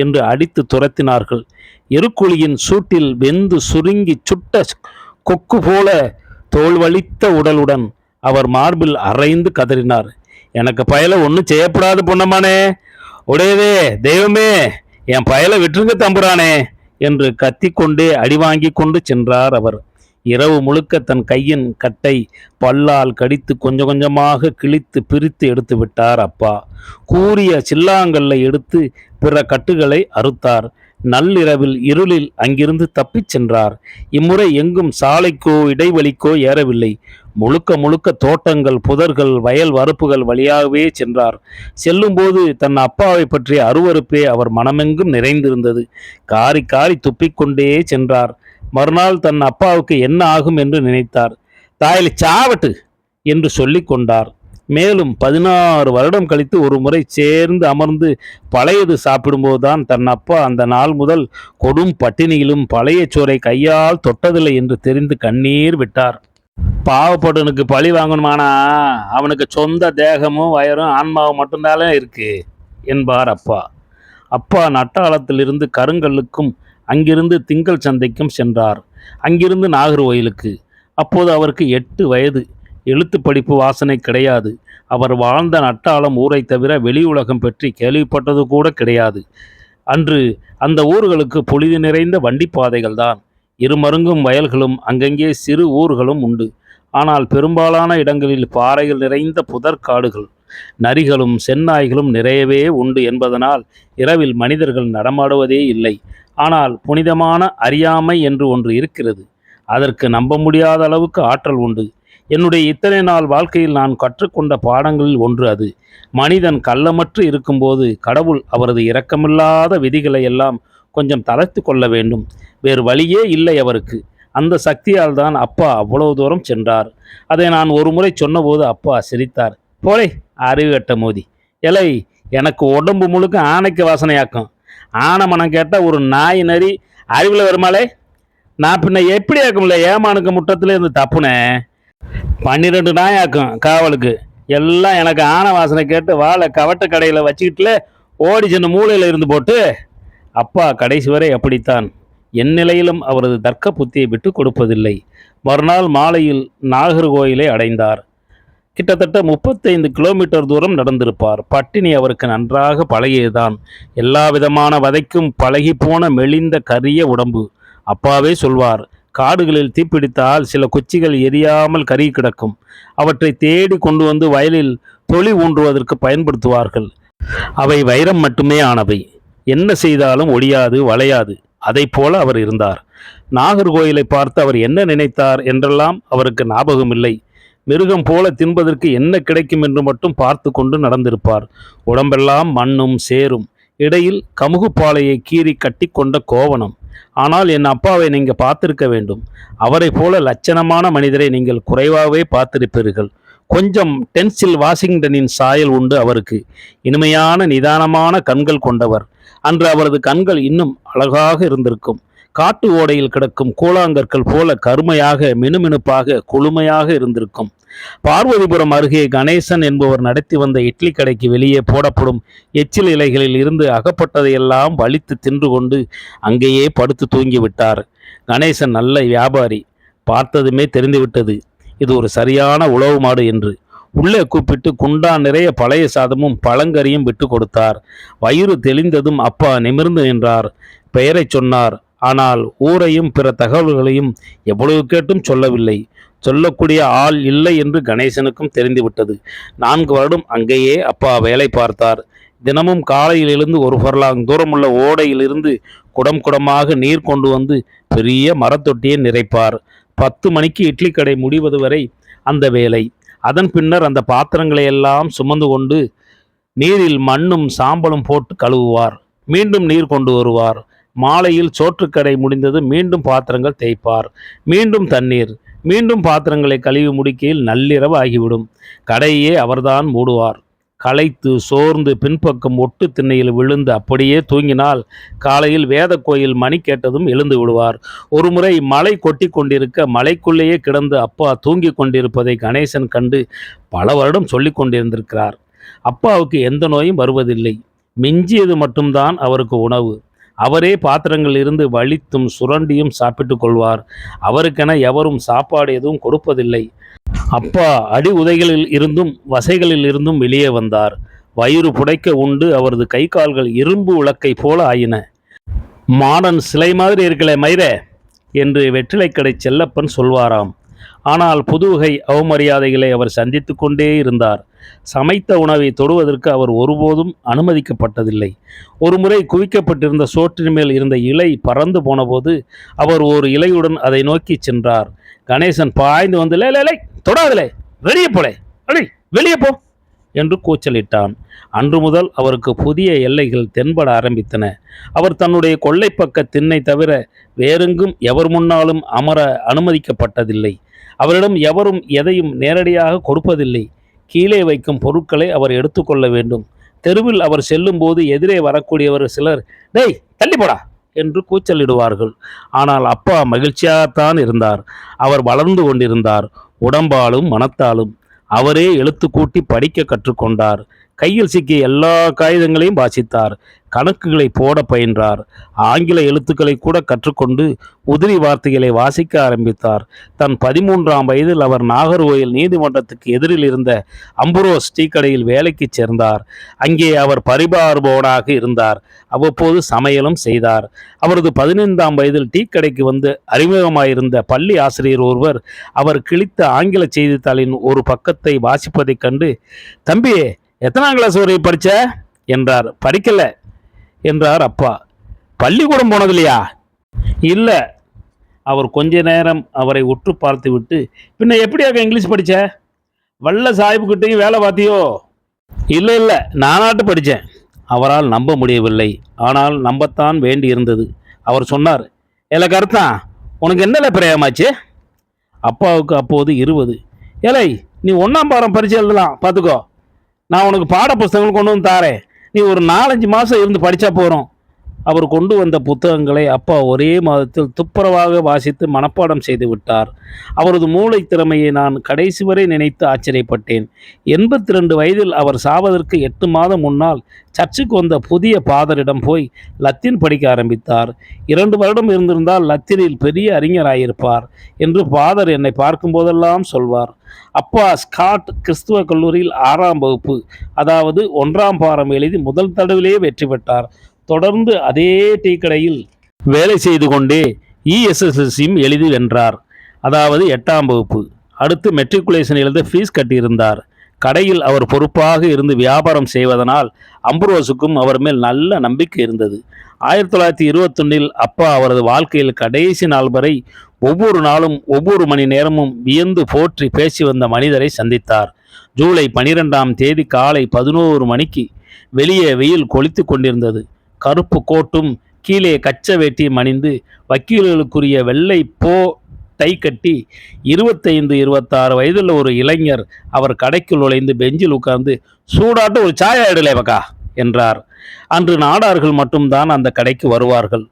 என்று அடித்து துரத்தினார்கள். எருக்குழியின் சூட்டில் வெந்து சுருங்கி சுட்ட கொக்கு போல தோல்வழித்த உடலுடன் அவர் மார்பில் அரைந்து கதறினார். எனக்கு பயல ஒன்றும் செய்யப்படாது பொன்னம்மானே, உடையதே தெய்வமே, என் பயலை விட்டுருங்க தம்புரானே என்று கத்திக்கொண்டே அடிவாங்கி கொண்டு சென்றார் அவர். இரவு முழுக்க தன் கையின் கட்டை பல்லால் கடித்து கொஞ்சம் கொஞ்சமாக கிழித்து பிரித்து எடுத்து விட்டார் அப்பா. கூரிய சில்லாங்கல்லை எடுத்து பிற கட்டுகளை அறுத்தார். நள்ளிரவில் இருளில் அங்கிருந்து தப்பிச் சென்றார். இம்முறை எங்கும் சாலைக்கோ இடைவெளிக்கோ ஏறவில்லை. முழுக்க முழுக்க தோட்டங்கள், புதர்கள், வயல் வரப்புகள் வழியாகவே சென்றார். செல்லும்போது தன் அப்பாவை பற்றிய அருவருப்பே அவர் மனமெங்கும் நிறைந்திருந்தது. காரி காரி துப்பிக்கொண்டே சென்றார். மறுநாள் தன் அப்பாவுக்கு என்ன ஆகும் என்று நினைத்தார். தாயில சாவட்டு என்று சொல்லி கொண்டார். மேலும் 16 வருடம் கழித்து ஒரு முறை சேர்ந்து அமர்ந்து பழையது சாப்பிடும்போதுதான் தன் அப்பா அந்த நாள் முதல் கொடும் பட்டினியிலும் பழைய சோரை கையால் தொட்டதில்லை என்று தெரிந்து கண்ணீர் விட்டார். பாவப்பட்டனுக்கு பழி வாங்கணுமானா அவனுக்கு சொந்த தேகமும் வயரும் ஆன்மாவும் மட்டும்தானே இருக்கு என்பார் அப்பா. அப்பா நட்டாளத்திலிருந்து கருங்கல்லுக்கும் அங்கிருந்து திங்கள் சந்தைக்கும் சென்றார். அங்கிருந்து நாகர்கோயிலுக்கு. அப்போது அவருக்கு 8 வயது. எழுத்து படிப்பு வாசனை கிடையாது. அவர் வாழ்ந்த நட்டாளம் ஊரை தவிர வெளி உலகம் பற்றி கேள்விப்பட்டது கூட கிடையாது. அன்று அந்த ஊர்களுக்கு பொழுது நிறைந்த வண்டிப்பாதைகள் தான். இருமருங்கும் வயல்களும் அங்கங்கே சிறு ஊர்களும் உண்டு. ஆனால் பெரும்பாலான இடங்களில் பாறைகள் நிறைந்த புதற்காடுகள், நரிகளும் செந்நாய்களும் நிறையவே உண்டு என்பதனால் இரவில் மனிதர்கள் நடமாடுவதே இல்லை. ஆனால் புனிதமான அறியாமை என்று ஒன்று இருக்கிறது. அதற்கு நம்ப முடியாத அளவுக்கு ஆற்றல் உண்டு. என்னுடைய இத்தனை நாள் வாழ்க்கையில் நான் கற்றுக்கொண்ட பாடங்களில் ஒன்று அது. மனிதன் கள்ளமற்று இருக்கும்போது கடவுள் அவரது இரக்கமில்லாத விதிகளை எல்லாம் கொஞ்சம் தளர்த்து கொள்ள வேண்டும். வேறு வழியே இல்லை அவருக்கு. அந்த சக்தியால் தான் அப்பா அவ்வளவு தூரம் சென்றார். அதை நான் ஒரு முறை சொன்னபோது அப்பா சிரித்தார். போலே அறிவுகட்ட மோதி, எலை எனக்கு உடம்பு முழுக்க ஆணைக்கு வாசனையாக்கும். ஆனை மனம் கேட்டால் ஒரு நாய் நரி அறிவில் வருமாலே. நான் பின்ன எப்படி ஆக்கும்ல ஏமானுக்கு முட்டத்தில் இருந்து தப்புனேன். 12 நாய் ஆக்கும் காவலுக்கு. எல்லாம் எனக்கு ஆனை வாசனை கேட்டு வாழை கவட்ட கடையில் வச்சுக்கிட்டுல ஓடி சென்று மூளையில் இருந்து போட்டு. அப்பா கடைசி வரை அப்படித்தான். என் நிலையிலும் அவரது தர்க்க புத்தியை விட்டு கொடுப்பதில்லை. மறுநாள் மாலையில் நாகர்கோயிலை அடைந்தார். கிட்டத்தட்ட 35 கிலோமீட்டர் தூரம் நடந்திருப்பார். பட்டினி அவருக்கு நன்றாக பழகியதுதான். எல்லா விதமான வதைக்கும் பழகி போன மெலிந்த கரிய உடம்பு. அப்பாவே சொல்வார், காடுகளில் தீப்பிடித்தால் சில குச்சிகள் எரியாமல் கருகி கிடக்கும். அவற்றை தேடி கொண்டு வந்து வயலில் தொழி ஊன்றுவதற்கு பயன்படுத்துவார்கள். அவை வைரம் மட்டுமே ஆனவை. என்ன செய்தாலும் ஒழியாது, வளையாது. அதை போல அவர் இருந்தார். நாகர்கோயிலை பார்த்து அவர் என்ன நினைத்தார் என்றெல்லாம் அவருக்கு ஞாபகமில்லை. மிருகம் போல தின்பதற்கு என்ன கிடைக்கும் என்று மட்டும் பார்த்து கொண்டு நடந்திருப்பார். உடம்பெல்லாம் மண்ணும் சேரும். இடையில் கமுகுப்பாலையை கீறி கட்டி கொண்ட கோவணம். ஆனால் என் அப்பாவை நீங்க பார்த்திருக்க வேண்டும். அவரை போல லட்சணமான மனிதரை நீங்கள் குறைவாகவே பார்த்திருப்பீர்கள். கொஞ்சம் டென்சில் வாஷிங்டனின் சாயல் உண்டு அவருக்கு. இனிமையான நிதானமான கண்கள் கொண்டவர். அன்று அவரது கண்கள் இன்னும் அழகாக இருந்திருக்கும். காட்டு ஓடையில் கிடக்கும் கூழாங்கற்கள் போல கருமையாக, மினுமினுப்பாக, குளுமையாக இருந்திருக்கும். பார்வதிபுரம் அருகே கணேசன் என்பவர் நடத்தி வந்த இட்லி கடைக்கு வெளியே போடப்படும் எச்சில் இலைகளில் இருந்து அகப்பட்டதையெல்லாம் வலித்து தின்று கொண்டு அங்கேயே படுத்து தூங்கிவிட்டார். கணேசன் நல்ல வியாபாரி. பார்த்ததுமே தெரிந்துவிட்டது இது ஒரு சரியான உழவு மாடு என்று. உள்ளே கூப்பிட்டு குண்டா நிறைய பழைய சாதமும் பழங்கறியும் விட்டு கொடுத்தார். வயிறு தெளிந்ததும் அப்பா நிமிர்ந்து நின்றார். பெயரை சொன்னார். ஆனால் ஊரையும் பிற தகவல்களையும் எவ்வளவு கேட்டும் சொல்லவில்லை. சொல்லக்கூடிய ஆள் இல்லை என்று கணேசனுக்கும் தெரிந்துவிட்டது. 4 வருடம் அங்கேயே அப்பா வேலை பார்த்தார். தினமும் காலையில் எழுந்து ஒரு ஃபர்லாங் தூரமுள்ள ஓடையிலிருந்து குடம் குடமாக நீர் கொண்டு வந்து பெரிய மரத்தொட்டியை நிறைப்பார். 10 மணிக்கு இட்லி கடை முடிவது வரை அந்த வேலை. அதன் பின்னர் அந்த பாத்திரங்களை எல்லாம் சுமந்து கொண்டு நீரில் மண்ணும் சாம்பலும் போட்டு கழுவுவார். மீண்டும் நீர் கொண்டு வருவார். மாலையில் சோற்றுக்கடை முடிந்தது மீண்டும் பாத்திரங்கள் தேய்ப்பார். மீண்டும் தண்ணீர். மீண்டும் பாத்திரங்களை கழுவி முடிக்கையில் நள்ளிரவு ஆகிவிடும். கடையே அவர்தான் மூடுவார். களைத்து சோர்ந்து பின்பக்கம் ஒட்டு திண்ணையில் விழுந்து அப்படியே தூங்கினால் காலையில் வேத கோயில் மணி கேட்டதும் எழுந்து விடுவார். ஒரு முறை மழை கொட்டி கொண்டிருக்க மலைக்குள்ளேயே கிடந்து அப்பா தூங்கி கொண்டிருப்பதை கணேசன் கண்டு பல வருடம் சொல்லி கொண்டிருந்திருக்கிறார். அப்பாவுக்கு எந்த நோயும் வருவதில்லை. மிஞ்சியது மட்டும்தான் அவருக்கு உணவு. அவரே பாத்திரங்கள் இருந்து வலித்தும் சுரண்டியும் சாப்பிட்டு கொள்வார். அவருக்கென எவரும் சாப்பாடு எதுவும் கொடுப்பதில்லை. அப்பா அடி உதைகளில் இருந்தும் வசைகளில் இருந்தும் வெளியே வந்தார். வயிறு புடைக்க உண்டு அவரது கை கால்கள் இரும்பு உலக்கை போல ஆயின. மாடன் சிலை மாதிரி இருக்கலே மயிரே என்று வெற்றிலைக்கடை செல்லப்பன் சொல்வாராம். ஆனால் புதுவகை அவமரியாதைகளை அவர் சந்தித்து கொண்டே இருந்தார். சமைத்த உணவை தொடுவதற்கு அவர் ஒருபோதும் அனுமதிக்கப்பட்டதில்லை. ஒருமுறை குவிக்கப்பட்டிருந்த சோற்றின் மேல் இருந்த இலை பறந்து போனபோது அவர் ஒரு இலையுடன் அதை நோக்கி சென்றார். கணேசன் பாய்ந்து வந்து லே தொடாதலே, வெளியே போலே, வெளியே போ என்று கூச்சலிட்டான். அன்று முதல் அவருக்கு புதிய எல்லைகள் தென்பட ஆரம்பித்தன. அவர் தன்னுடைய கொள்ளைப்பக்க திண்ணை தவிர வேறெங்கும் எவர் முன்னாலும் அமர அனுமதிக்கப்பட்டதில்லை. அவரிடம் எவரும் எதையும் நேரடியாக கொடுப்பதில்லை. கீழே வைக்கும் பொருட்களை அவர் எடுத்துக்கொள்ள வேண்டும். தெருவில் அவர் செல்லும் போது எதிரே வரக்கூடியவர் சிலர் டேய் தள்ளி போடா என்று கூச்சலிடுவார்கள். ஆனால் அப்பா மகிழ்ச்சியாகத்தான் இருந்தார். அவர் வளர்ந்து கொண்டிருந்தார். உடம்பாலும் மனத்தாலும். அவரே எழுத்து கூட்டி படிக்க கற்றுக்கொண்டார். கையில் சிக்கிய எல்லா காகிதங்களையும் வாசித்தார். கணக்குகளை போட பயின்றார். ஆங்கில எழுத்துக்களை கூட கற்றுக்கொண்டு உதிரி வார்த்தைகளை வாசிக்க ஆரம்பித்தார். தன் 13ஆம் வயதில் அவர் நாகர்கோயில் நீதிமன்றத்துக்கு எதிரில் இருந்த அம்புரோஸ் டீ கடையில் வேலைக்கு சேர்ந்தார். அங்கே அவர் பரிபார்பவனாக இருந்தார். அவ்வப்போது சமையலும் செய்தார். அவரது 15ஆம் வயதில் டீ கடைக்கு வந்து அறிமுகமாயிருந்த பள்ளி ஆசிரியர் ஒருவர் அவர் கிழித்த ஆங்கில செய்தித்தாளின் ஒரு பக்கத்தை வாசிப்பதைக் கண்டு, தம்பி எத்தனாம் கிளாஸ் வரை படிச்ச என்றார். படிக்கல என்றார் அப்பா. பள்ளிக்கூடம் போனதில்லையா? இல்ல. அவர் கொஞ்ச நேரம் அவரை உற்று பார்த்து விட்டு, பின்ன எப்படியாக இங்கிலீஷ் படிச்ச? வல்ல சாஹிப்கிட்டையும் வேலை பார்த்தியோ? இல்ல நானாட்டு படித்தேன். அவரால் நம்ப முடியவில்லை. ஆனால் நம்பத்தான் வேண்டி இருந்தது. அவர் சொன்னார், ஏல கருத்தான், உனக்கு என்னல பிரேமாச்சு? அப்பாவுக்கு அப்போது 20. ஏலை, நீ 1ஆம் பாடம் பரிச்சை எழுதலாம், பார்த்துக்கோ. நான் உனக்கு பாட புஸ்தகங்கள் கொண்டு வந்து தாரேன். நீ ஒரு 4-5 மாதம் இருந்து படித்தா போகிறோம். அவர் கொண்டு வந்த புத்தகங்களை அப்பா ஒரே மாதத்தில் துப்புரவாக வாசித்து மனப்பாடம் செய்து விட்டார். அவரது மூளை திறமையை நான் கடைசி வரை நினைத்து ஆச்சரியப்பட்டேன். 82 வயதில் அவர் சாவதற்கு 8 மாதம் முன்னால் சர்ச்சுக்கு வந்த புதிய பாதரிடம் போய் லத்தீன் படிக்க ஆரம்பித்தார். 2 வருடம் இருந்திருந்தால் லத்தீனில் பெரிய அறிஞராயிருப்பார் என்று பாதர் என்னை பார்க்கும்போதெல்லாம் சொல்வார். அப்பா ஸ்காட் கிறிஸ்துவ கல்லூரியில் 6ஆம் வகுப்பு, அதாவது 1ஆம் பாரம் எழுதி முதல் தடவிலேயே வெற்றி பெற்றார். தொடர்ந்து அதே டீ கடையில் வேலை செய்து கொண்டே ESSLCயும் எழுதி வென்றார், அதாவது 8ஆம் வகுப்பு. அடுத்து மெட்ரிகுலேஷன் எழுத ஃபீஸ் கட்டியிருந்தார். கடையில் அவர் பொறுப்பாக இருந்து வியாபாரம் செய்வதனால் அம்புரோஸுக்கும் அவர் மேல் நல்ல நம்பிக்கை இருந்தது. 1921 அப்பா அவரது வாழ்க்கையில் கடைசி நாள் வரை ஒவ்வொரு நாளும் ஒவ்வொரு மணி நேரமும் வியந்து போற்றி பேசி வந்த மனிதரை சந்தித்தார். ஜூலை 12ஆம் தேதி காலை 11 மணிக்கு வெளியே வெயில் கொளித்து கொண்டிருந்தது. கருப்பு கோட்டும் கீழே கச்ச வேட்டியும் அணிந்து வக்கீல்களுக்குரிய வெள்ளை டை கட்டி 25-26 வயதுள்ள ஒரு இளைஞர் அவர் கடைக்குள் நுழைந்து பெஞ்சில் உட்கார்ந்து, சூடாட்டு ஒரு சாயா எடுலேவக்கா என்றார். அன்று நாடார்கள் மட்டும்தான் அந்த கடைக்கு வருவார்கள்.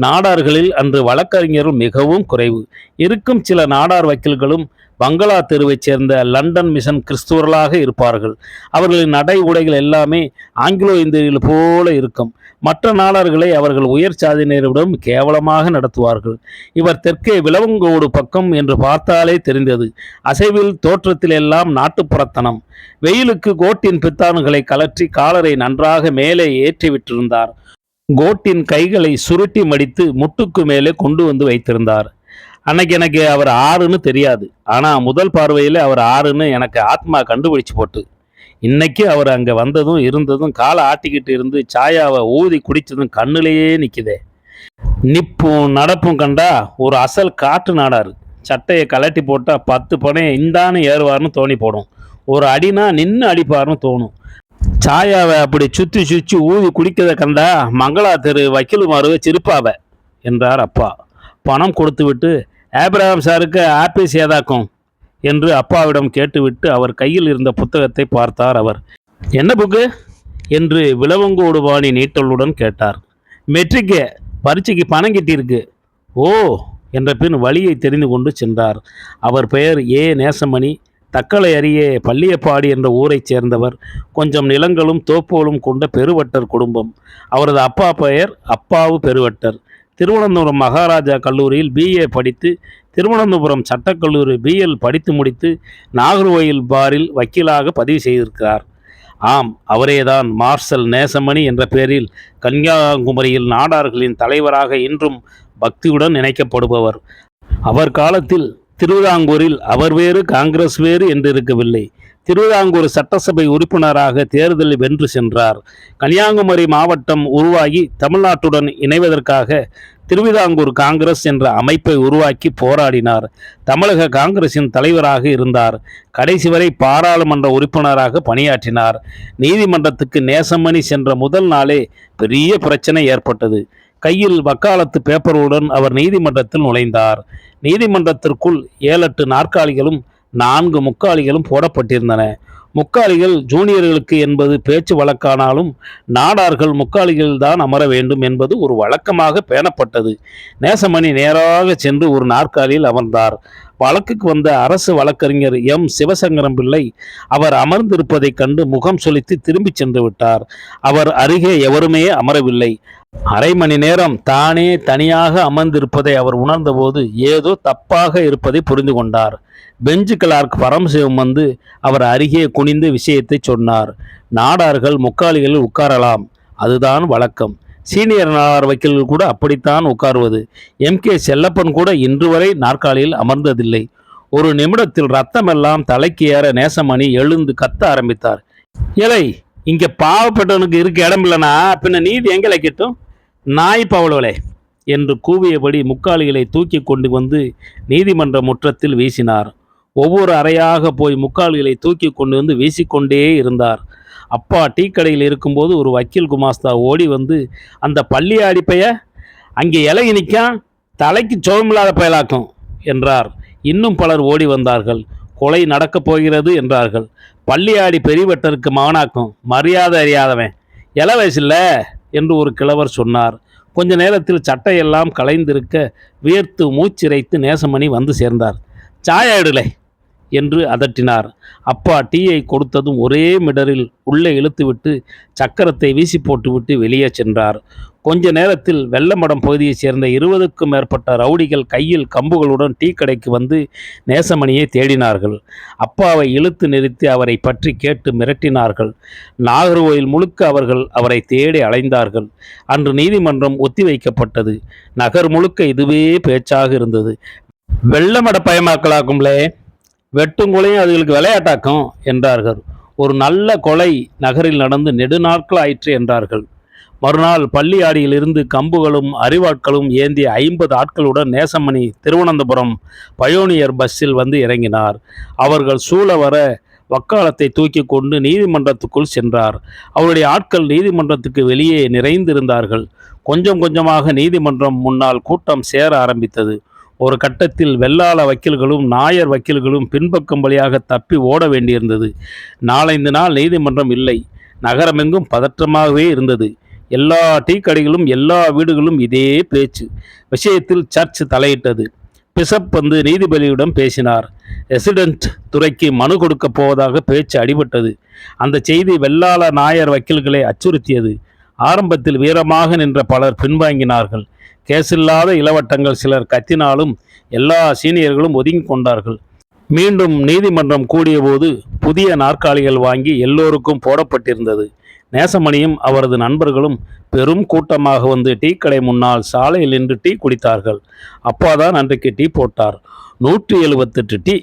நாடார்களில் அன்று வழக்கறிஞர்கள் மிகவும் குறைவு. இருக்கும் சில நாடார் வக்கீல்களும் பங்களா தெருவைச் சேர்ந்த லண்டன் மிஷன் கிறிஸ்துவர்களாக இருப்பார்கள். அவர்களின் நடை உடைகள் எல்லாமே ஆங்கிலோ இந்தியர்கள் போல இருக்கும். மற்ற நாடார்களை அவர்கள் உயர் சாதியினரிடம் கேவலமாக நடத்துவார்கள். இவர் தெற்கே விலவங்கோடு பக்கம் என்று பார்த்தாலே தெரிந்தது. அசைவில் தோற்றத்தில் எல்லாம் நாட்டுப்புறத்தனம். வெயிலுக்கு கோட்டின் பித்தான்களை கலற்றி காலரை நன்றாக மேலே ஏற்றி விட்டிருந்தார். கோட்டின் கைகளை சுருட்டி மடித்து முட்டுக்கு மேலே கொண்டு வந்து வைத்திருந்தார். அன்னைக்கு எனக்கு அவர் ஆறுன்னு தெரியாது. ஆனால் முதல் பார்வையில் அவர் ஆறுன்னு எனக்கு ஆத்மா கண்டுபிடிச்சு போட்டு. இன்னைக்கு அவர் அங்கே வந்ததும் இருந்ததும் காலை ஆட்டிக்கிட்டு இருந்து சாயாவை ஊதி குடித்ததும் கண்ணுலேயே நிற்குதே. நிப்பும் நடப்பும் கண்டா ஒரு அசல் காட்டு நாடாரு. சட்டையை கலட்டி போட்டால் 10 பனையை இந்தான்னு ஏறுவார்னு தோணி போடும். ஒரு அடினா நின்று அடிப்பார்னு தோணும். சாயாவை அப்படி சுற்றி சுற்றி ஊதி குடிக்கிறத கண்டா மங்களா தெரு வக்கீல் மாறுவை சிரிப்பாவ என்றார் அப்பா. பணம் கொடுத்து விட்டு, ஆப்ரஹாம் சாருக்கு ஆப்பீஸ் ஏதாக்கும் என்று அப்பாவிடம் கேட்டுவிட்டு அவர் கையில் இருந்த புத்தகத்தை பார்த்தார். அவர், என்ன புக்கு என்று விலவங்கோடு பாணி நீட்டலுடன் கேட்டார். மெட்ரிக்கு பரீட்சைக்கு பணம் கிட்டியிருக்கு. ஓ என்ற பின் வழியை தெரிந்து கொண்டு சென்றார். அவர் பெயர் நேசமணி. தக்கலை அருகே பள்ளியப்பாடி என்ற ஊரைச் சேர்ந்தவர். கொஞ்சம் நிலங்களும் தோப்புகளும் கொண்ட பெருவட்டர் குடும்பம். அவரது அப்பா பெயர் அப்பாவு பெருவட்டர். திருவனந்தபுரம் மகாராஜா கல்லூரியில் BA படித்து, திருவனந்தபுரம் சட்டக்கல்லூரி BL படித்து முடித்து நாகர்கோயில் பாரில் வக்கீலாக பதிவு செய்திருக்கிறார். ஆம், அவரேதான் மார்ஷல் நேசமணி என்ற பெயரில் கன்னியாகுமரியில் நாடார்களின் தலைவராக இன்றும் பக்தியுடன் நினைக்கப்படுபவர். அவர் காலத்தில் திருவிதாங்கூரில் அவர் வேறு காங்கிரஸ் வேறு என்று இருக்கவில்லை. திருவிதாங்கூர் சட்டசபை உறுப்பினராக தேர்தலில் வென்று சென்றார். கன்னியாகுமரி மாவட்டம் உருவாகி தமிழ்நாட்டுடன் இணைவதற்காக திருவிதாங்கூர் காங்கிரஸ் என்ற அமைப்பை உருவாக்கி போராடினார். தமிழக காங்கிரசின் தலைவராக இருந்தார். கடைசி வரை பாராளுமன்ற உறுப்பினராக பணியாற்றினார். நீதிமன்றத்துக்கு நேசமணி சென்ற முதல் நாளே பெரிய பிரச்சனை ஏற்பட்டது. கையில் வக்காலத்து பேப்பருடன் அவர் நீதிமன்றத்தில் நுழைந்தார். நீதிமன்றத்திற்குள் 7-8 நாற்காலிகளும் 4 முக்காலிகளும் போடப்பட்டிருந்தன. முக்காலிகள் ஜூனியர்களுக்கு என்பது பேச்சு வழக்கானாலும் நாடார்கள் முக்காலிகள்தான் அமர வேண்டும் என்பது ஒரு வழக்கமாக பேணப்பட்டது. நேசமணி நேராக சென்று ஒரு நாற்காலியில் அமர்ந்தார். வழக்குக்கு வந்த அரசு வழக்கறிஞர் சிவசங்கரம் பிள்ளை அவர் அமர்ந்திருப்பதைக் கண்டு முகம் சொலித்து திரும்பி சென்று விட்டார். அவர் அருகே எவருமே அமரவில்லை. அரை மணி நேரம் தானே தனியாக அமர்ந்திருப்பதை அவர் உணர்ந்தபோது ஏதோ தப்பாக இருப்பதை புரிந்து கொண்டார். பெஞ்சு கிளார்க் பரமசிவம் வந்து அவர் அருகே குனிந்து விஷயத்தை சொன்னார். நாடார்கள் முக்காலிகளில் உட்காரலாம், அதுதான் வழக்கம். சீனியர் நாடார் வக்கீல்கள் கூட அப்படித்தான் உட்காருவது. MK செல்லப்பன் கூட இன்று வரை நாற்காலியில் அமர்ந்ததில்லை. ஒரு நிமிடத்தில் ரத்தமெல்லாம் தலைக்கு ஏற நேசமணி எழுந்து கத்த ஆரம்பித்தார். ஏலை, இங்க பாவப்பட்டவனுக்கு இருக்க இடம் இல்லைனா பின்ன நீதி எங்களை கிட்டும்? நாய் பவளவளே என்று கூவியபடி முக்காலிகளை தூக்கி கொண்டு வந்து நீதிமன்ற முற்றத்தில் வீசினார். ஒவ்வொரு அறையாக போய் முக்காலிகளை தூக்கி கொண்டு வந்து வீசிக்கொண்டே இருந்தார். அப்பா டீ கடையில் இருக்கும்போது ஒரு வக்கீல் குமாஸ்தா ஓடி வந்து, அந்த பள்ளி அடிப்பைய அங்கே இலகி நிற்கான், தலைக்கு சோமில்லாத பயலாக்கும் என்றார். இன்னும் பலர் ஓடி வந்தார்கள். கொலை நடக்கப் போகிறது என்றார்கள். பள்ளியாடி பெரியவட்டருக்கு மகனாக்கும், மரியாதை அறியாதவன், இள வயசில்ல என்று ஒரு கிழவர் சொன்னார். கொஞ்ச நேரத்தில் சட்டையெல்லாம் களைந்திருக்க வியர்த்து மூச்சிறைத்து நேசமணி வந்து சேர்ந்தார். சாயா எடுலே என்று அதட்டினார். அப்பா டீயை கொடுத்ததும் ஒரே மிடரில் உள்ளே இழுத்துவிட்டு சக்கரத்தை வீசி போட்டுவிட்டு வெளியே சென்றார். கொஞ்ச நேரத்தில் வெள்ளமடம் பகுதியைச் சேர்ந்த 20க்கும் மேற்பட்ட ரவுடிகள் கையில் கம்புகளுடன் டீ கடைக்கு வந்து நேசமணியை தேடினார்கள். அப்பாவை இழுத்து நிறுத்தி அவரை பற்றி கேட்டு மிரட்டினார்கள். நாகர்கோயில் முழுக்க அவர்கள் அவரை தேடி அலைந்தார்கள். அன்று நீதிமன்றம் ஒத்திவைக்கப்பட்டது. நகர் முழுக்க இதுவே பேச்சாக இருந்தது. வெள்ளமட பயமாக்கலாக்கும்லே, வெட்டுங்கொலையும் அதுகளுக்கு விளையாட்டாக்கும் என்றார்கள். ஒரு நல்ல கொலை நகரில் நடந்து நெடுநாட்கள் ஆயிற்று என்றார்கள். மறுநாள் பள்ளியாடியிலிருந்து கம்புகளும் அரிவாட்களும் ஏந்திய 50 ஆட்களுடன் நேசமணி திருவனந்தபுரம் பயோனியர் பஸ்ஸில் வந்து இறங்கினார். அவர்கள் சூழ வர வக்காலத்தை தூக்கி கொண்டு நீதிமன்றத்துக்குள் சென்றார். அவருடைய ஆட்கள் நீதிமன்றத்துக்கு வெளியே நிறைந்திருந்தார்கள். கொஞ்சம் கொஞ்சமாக நீதிமன்றம் முன்னால் கூட்டம் சேர ஆரம்பித்தது. ஒரு கட்டத்தில் வெள்ளாள வக்கீல்களும் நாயர் வக்கீல்களும் பின்பக்கம் வழியாக தப்பி ஓட வேண்டியிருந்தது. 4-5 நாள் நீதிமன்றம் இல்லை. நகரமெங்கும் பதற்றமாகவே இருந்தது. எல்லா டீ கடைகளும் எல்லா வீடுகளும் இதே பேச்சு. விஷயத்தில் சர்ச் தலையிட்டது. பிஷப் வந்து நீதிபதியிடம் பேசினார். ரெசிடென்ட் துறைக்கு மனு கொடுக்க போவதாக பேச்சு அடிபட்டது. அந்த செய்தி வெள்ளாள நாயர் வக்கீல்களை அச்சுறுத்தியது. ஆரம்பத்தில் வீரமாக நின்ற பலர் பின்வாங்கினார்கள். கேசில்லாத இளவட்டங்கள் சிலர் கத்தினாலும் எல்லா சீனியர்களும் ஒதுங்கி கொண்டார்கள். மீண்டும் நீதிமன்றம் கூடியபோது புதிய நாற்காலிகள் வாங்கி எல்லோருக்கும் போடப்பட்டிருந்தது. நேசமணியும் அவரது நண்பர்களும் பெரும் கூட்டமாக வந்து டீ கடை முன்னால் சாலையில் நின்று டீ குடித்தார்கள். அப்பாதான் அன்றைக்கு டீ போட்டார். 178 டீ.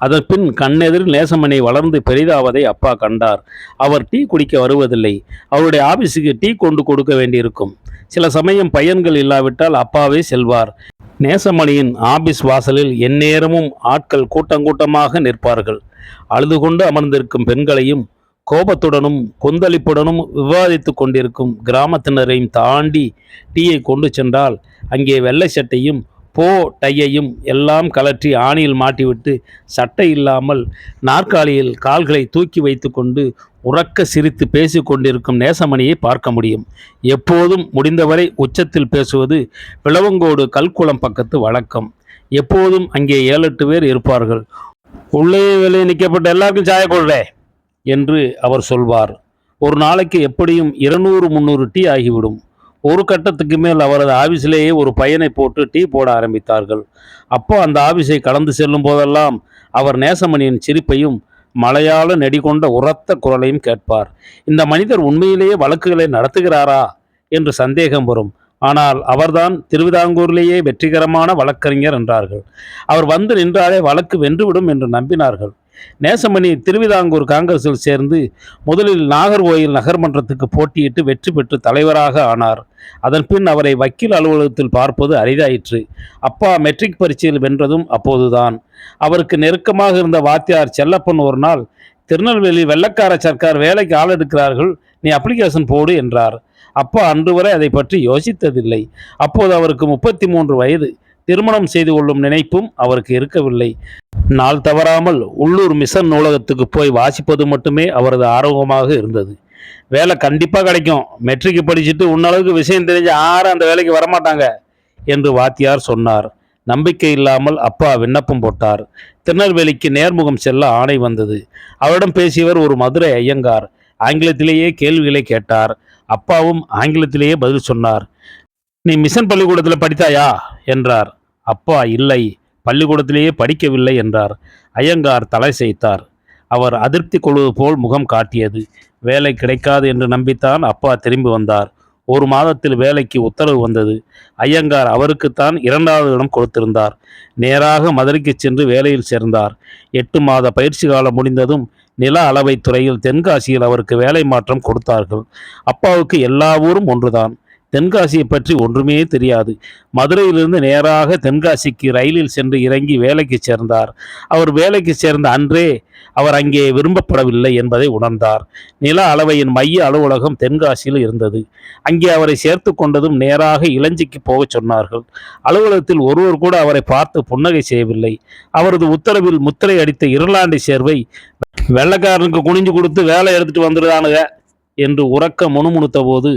அதன் பின் கண்ணெதிரில் நேசமணி வளர்ந்து பெரிதாவதை அப்பா கண்டார். அவர் டீ குடிக்க வருவதில்லை. அவருடைய ஆபீஸுக்கு டீ கொண்டு கொடுக்க வேண்டியிருக்கும். சில சமயம் பையன்கள் இல்லாவிட்டால் அப்பாவே செல்வார். நேசமணியின் ஆபீஸ் வாசலில் எந்நேரமும் ஆட்கள் கூட்டமாக நிற்பார்கள். அழுது கொண்டு அமர்ந்திருக்கும் பெண்களையும் கோபத்துடனும் கொந்தளிப்புடனும் விவாதித்து கொண்டிருக்கும் கிராமத்தினரையும் தாண்டி டீயை கொண்டு சென்றால் அங்கே வெள்ளை சட்டையும் டையையும் எல்லாம் கலற்றி ஆணியில் மாட்டிவிட்டு சட்டை இல்லாமல் நாற்காலியில் கால்களை தூக்கி வைத்து கொண்டு உறக்க சிரித்து பேசி கொண்டிருக்கும் நேசமணியை பார்க்க முடியும். எப்போதும் முடிந்தவரை உச்சத்தில் பேசுவது விளவங்கோடு கல்குளம் பக்கத்து வழக்கம். எப்போதும் அங்கே 7-8 பேர் இருப்பார்கள். உள்ளே வெளியே நிற்கப்பட்ட எல்லாருக்கும் சாய கொள்றே என்று அவர் சொல்வார். ஒரு நாளைக்கு எப்படியும் 200-300 டீ ஆகிவிடும். ஒரு கட்டத்துக்கு மேல் அவரது ஆபீஸிலேயே ஒரு பையனை போட்டு டீ போட ஆரம்பித்தார்கள். அப்போ அந்த ஆபீஸை கடந்து செல்லும் போதெல்லாம் அவர் நேசமணியின் சிரிப்பையும் மலையாள நெடி கொண்ட உரத்த குரலையும் கேட்பார். இந்த மனிதர் உண்மையிலேயே வழக்குகளை நடத்துகிறாரா என்று சந்தேகம் வரும். ஆனால் அவர்தான் திருவிதாங்கூரிலேயே வெற்றிகரமான வழக்கறிஞர் என்றார்கள். அவர் வந்து நின்றாலே வழக்கு வென்றுவிடும் என்று நம்பினார்கள். நேசமணி திருவிதாங்கூர் காங்கிரஸில் சேர்ந்து முதலில் நாகர்கோயில் நகர்மன்றத்துக்கு போட்டியிட்டு வெற்றி பெற்று தலைவராக ஆனார். அதன் பின் அவரை வக்கீல் அலுவலகத்தில் பார்ப்பது அரிதாயிற்று. அப்பா மெட்ரிக் பரீட்சையில் வென்றதும் அப்போதுதான். அவருக்கு நெருக்கமாக இருந்த வாத்தியார் செல்லப்பன் ஒரு நாள், திருநெல்வேலி வெள்ளக்கார சர்க்கார் வேலைக்கு ஆள் எடுக்கிறார்கள், நீ அப்ளிகேஷன் போடு என்றார். அப்பா அன்று வரை அதை பற்றி யோசித்ததில்லை. அப்போது அவருக்கு 33 வயது. திருமணம் செய்து கொள்ளும் நினைப்பும் அவருக்கு இருக்கவில்லை. நாள் தவறாமல் உள்ளூர் மிஷன் நூலகத்துக்கு போய் வாசிப்பது மட்டுமே அவரது ஆர்வமாக இருந்தது. வேலை கண்டிப்பாக கிடைக்கும், மெட்ரிக்கு படிச்சுட்டு உன்னளவுக்கு விஷயம் தெரிஞ்ச யாரும் அந்த வேலைக்கு வரமாட்டாங்க என்று வாத்தியார் சொன்னார். நம்பிக்கை இல்லாமல் அப்பா விண்ணப்பம் போட்டார். திருநெல்வேலிக்கு நேர்முகம் செல்ல ஆணை வந்தது. அவரிடம் பேசியவர் ஒரு மதுரை ஐயங்கார். ஆங்கிலத்திலேயே கேள்விகளை கேட்டார். அப்பாவும் ஆங்கிலத்திலேயே பதில் சொன்னார். நீ மிஷன் பள்ளிக்கூடத்தில் படித்தாயா என்றார். அப்பா இல்லை, பள்ளிக்கூடத்திலேயே படிக்கவில்லை என்றார். ஐயங்கார் தலை செய்தார். அவர் அதிருப்தி கொள்வது போல் முகம் காட்டியது. வேலை கிடைக்காது என்று நம்பித்தான் அப்பா திரும்பி வந்தார். 1 மாதத்தில் வேலைக்கு உத்தரவு வந்தது. ஐயங்கார் அவருக்குத்தான் 2வது இடம் கொடுத்திருந்தார். நேராக மதுரைக்கு சென்று வேலையில் சேர்ந்தார். 8 மாத பயிற்சி காலம் முடிந்ததும் நில அளவை துறையில் தென்காசியில் அவருக்கு வேலை மாற்றம் கொடுத்தார்கள். அப்பாவுக்கு எல்லா ஊரும் ஒன்றுதான். தென்காசியை பற்றி ஒன்றுமே தெரியாது. மதுரையிலிருந்து நேராக தென்காசிக்கு ரயிலில் சென்று இறங்கி வேலைக்கு சேர்ந்தார். அவர் வேலைக்கு சேர்ந்த அன்றே அவர் அங்கே விரும்பப்படவில்லை என்பதை உணர்ந்தார். நில அளவையின் மைய அலுவலகம் தென்காசியில் இருந்தது. அங்கே அவரை சேர்த்து கொண்டதும் நேராக இளஞ்சிக்கு போகச் சொன்னார்கள். அலுவலகத்தில் ஒருவர் கூட அவரை பார்த்து புன்னகை செய்யவில்லை. அவரது உத்தரவில் முத்திரை அடித்த இருளாண்டி சேர்வை வெள்ளைக்காரனுக்கு குனிஞ்சு கொடுத்து வேலை எடுத்துட்டு வந்துடுதானுங்க என்று உறக்க முணுமுணுத்த போது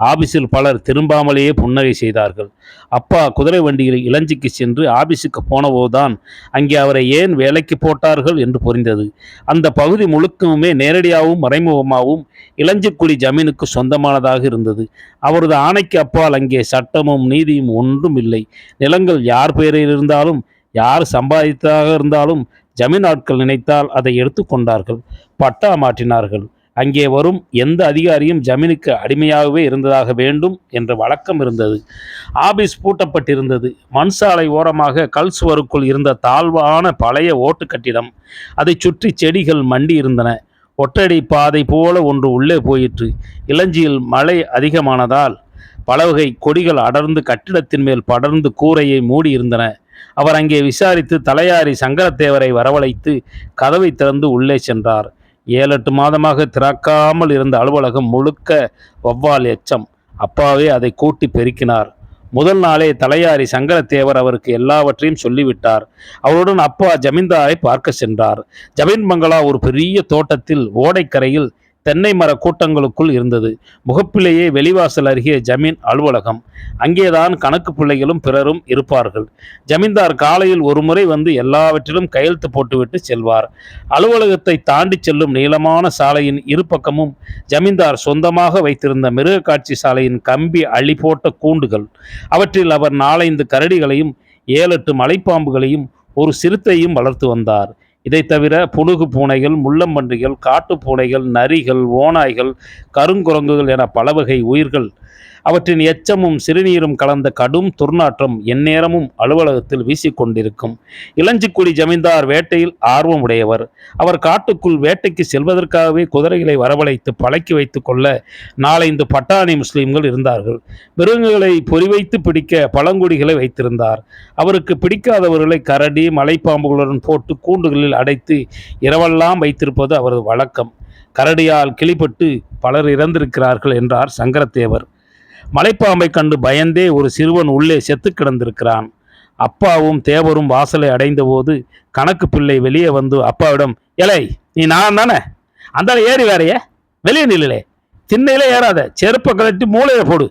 ஆபீஸில் பலர் திரும்பாமலேயே புன்னகை செய்தார்கள். அப்பா குதிரை வண்டியில் இலஞ்சிக்கு சென்று ஆபீஸுக்கு போனபோதுதான் அங்கே அவரை ஏன் வேலைக்கு போட்டார்கள் என்று புரிந்தது. அந்த பகுதி முழுக்கவுமே நேரடியாகவும் மறைமுகமாகவும் இளஞ்சிக்குடி ஜமீனுக்கு சொந்தமானதாக இருந்தது. அவரது ஆணைக்கு அப்பால் அங்கே சட்டமும் நீதியும் ஒன்றும் இல்லை. நிலங்கள் யார் பெயரில் இருந்தாலும், யார் சம்பாதித்ததாக இருந்தாலும், ஜமீன் ஆட்கள் நினைத்தால் அதை எடுத்துக்கொண்டார்கள், பட்டா மாற்றினார்கள். அங்கே வரும் எந்த அதிகாரியும் ஜமீனுக்கு அடிமையாகவே இருந்ததாக வேண்டும் என்ற வழக்கம் இருந்தது. ஆபீஸ் பூட்டப்பட்டிருந்தது. மண் சாலை ஓரமாக கல் சுவருக்குள் இருந்த தாழ்வான பழைய ஓட்டு கட்டிடம். அதை சுற்றி செடிகள் மண்டி இருந்தன. ஒற்றடி பாதை போல ஒன்று உள்ளே போயிற்று. இளஞ்சியில் மழை அதிகமானதால் பலவகை கொடிகள் அடர்ந்து கட்டிடத்தின் மேல் படர்ந்து கூரையை மூடி இருந்தன. அவர் அங்கே விசாரித்து தலையாரி சங்கரத்தேவரை வரவழைத்து கதவை திறந்து உள்ளே சென்றார். 7-8 மாதமாக திறக்காமல் இருந்த அலுவலகம் முழுக்க வௌவால் எச்சம். அப்பாவே அதை கூட்டி பெருக்கினார். முதல் நாளே தலையாரி சங்கரத்தேவர் அவருக்கு எல்லாவற்றையும் சொல்லிவிட்டார். அவருடன் அப்பா ஜமீன்தாரை பார்க்க சென்றார். ஜமீன் பங்களா ஒரு பெரிய தோட்டத்தில் ஓடைக்கரையில் தென்னை மர கூட்டங்களுக்குள் இருந்தது. முகப்பிலேயே வெளிவாசல் அருகே ஜமீன் அலுவலகம். அங்கேதான் கணக்கு பிள்ளைகளும் பிறரும் இருப்பார்கள். ஜமீன்தார் காலையில் ஒரு முறை வந்து எல்லாவற்றிலும் கையெழுத்து போட்டுவிட்டு செல்வார். அலுவலகத்தை தாண்டி செல்லும் நீளமான சாலையின் இரு பக்கமும் ஜமீன்தார் சொந்தமாக வைத்திருந்த மிருக காட்சி சாலையின் கம்பி அள்ளி போட்ட கூண்டுகள். அவற்றில் அவர் 4-5 கரடிகளையும் 7-8 மலைப்பாம்புகளையும் ஒரு சிறுத்தையும் வளர்த்து வந்தார். இதை தவிர புனுகு பூனைகள், முள்ளம்பன்றிகள், காட்டு பூனைகள், நரிகள், ஓநாய்கள், கருங்குரங்குகள் என பலவகை உயிர்கள். அவற்றின் எச்சமும் சிறுநீரும் கலந்த கடும் துர்நாற்றம் எந்நேரமும் அலுவலகத்தில் வீசிக்கொண்டிருக்கும். இளஞ்சிக்குடி ஜமீன்தார் வேட்டையில் ஆர்வமுடையவர். அவர் காட்டுக்குள் வேட்டைக்கு செல்வதற்காகவே குதிரைகளை வரவழைத்து பழக்கி வைத்துக் கொள்ள 4-5 பட்டாணி முஸ்லீம்கள் இருந்தார்கள். மிருகங்களை பொறிவைத்து பிடிக்க பழங்குடிகளை வைத்திருந்தார். அவருக்கு பிடிக்காதவர்களை கரடி மலைப்பாம்புகளுடன் போட்டு கூண்டுகளில் அடைத்து இரவெல்லாம் வைத்திருப்பது அவரது வழக்கம். கரடியால் கிளிப்பட்டு பலர் இறந்திருக்கிறார்கள் என்றார் சங்கரத்தேவர். மலைப்பாம்பை கண்டு பயந்தே ஒரு சிறுவன் உள்ளே செத்து கிடந்திருக்கிறான். அப்பாவும் தேவரும் வாசலை அடைந்தபோது கணக்கு பிள்ளை வெளியே வந்து அப்பாவிடம், "எலை, நீ நான் தானே? அந்த ஏறி வேறைய வெளியே நில்லே, திண்ணையிலே ஏறாத, செருப்பை கழட்டி மூளையை போடு"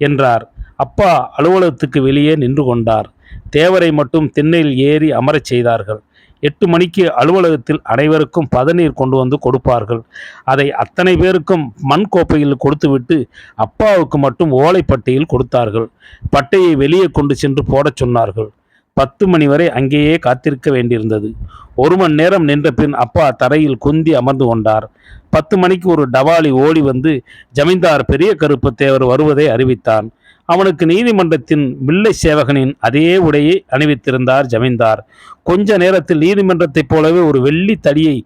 என்றார். அப்பா அலுவலகத்துக்கு வெளியே நின்று கொண்டார். தேவரை மட்டும் திண்ணையில் ஏறி அமரச் செய்தார்கள். 8 மணிக்கு அலுவலகத்தில் அனைவருக்கும் பதநீர் கொண்டு வந்து கொடுப்பார்கள். அதை அத்தனை பேருக்கும் மண் கோப்பையில் கொடுத்துவிட்டு அப்பாவுக்கு மட்டும் ஓலைப்பட்டையில் கொடுத்தார்கள். பட்டையை வெளியே கொண்டு சென்று போடச் சொன்னார்கள். 10 மணி வரை அங்கேயே காத்திருக்க வேண்டியிருந்தது. 1 மணி நேரம் நின்ற பின் அப்பா தரையில் குந்தி அமர்ந்து கொண்டார். 10 மணிக்கு ஒரு டவாலி ஓடி வந்து ஜமீன்தார் பெரிய கருப்பு தேவர் வருவதை அறிவித்தான். அவனுக்கு நீதிமன்றத்தின் வில்லை சேவகனின் அதே உடையை அணிவித்திருந்தார் ஜமீன்தார். கொஞ்ச நேரத்தில் நீதிமன்றத்தைப் போலவே ஒரு வெள்ளி தடியை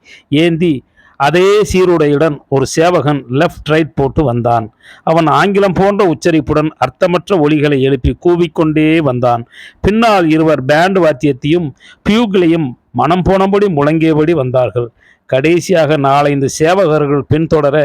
ஏந்தி அதே சீருடையுடன் ஒரு சேவகன் லெஃப்ட் ரைட் போட்டு வந்தான். அவன் ஆங்கிலம் போன்ற உச்சரிப்புடன் அர்த்தமற்ற ஒலிகளை எழுப்பி கூவிக்கொண்டே வந்தான். பின்னால் 2 பேண்ட் வாத்தியத்தையும் பியூகளையும் மனம் போனபடி முழங்கியபடி வந்தார்கள். கடைசியாக 4-5 சேவகர்கள் பின்தொடர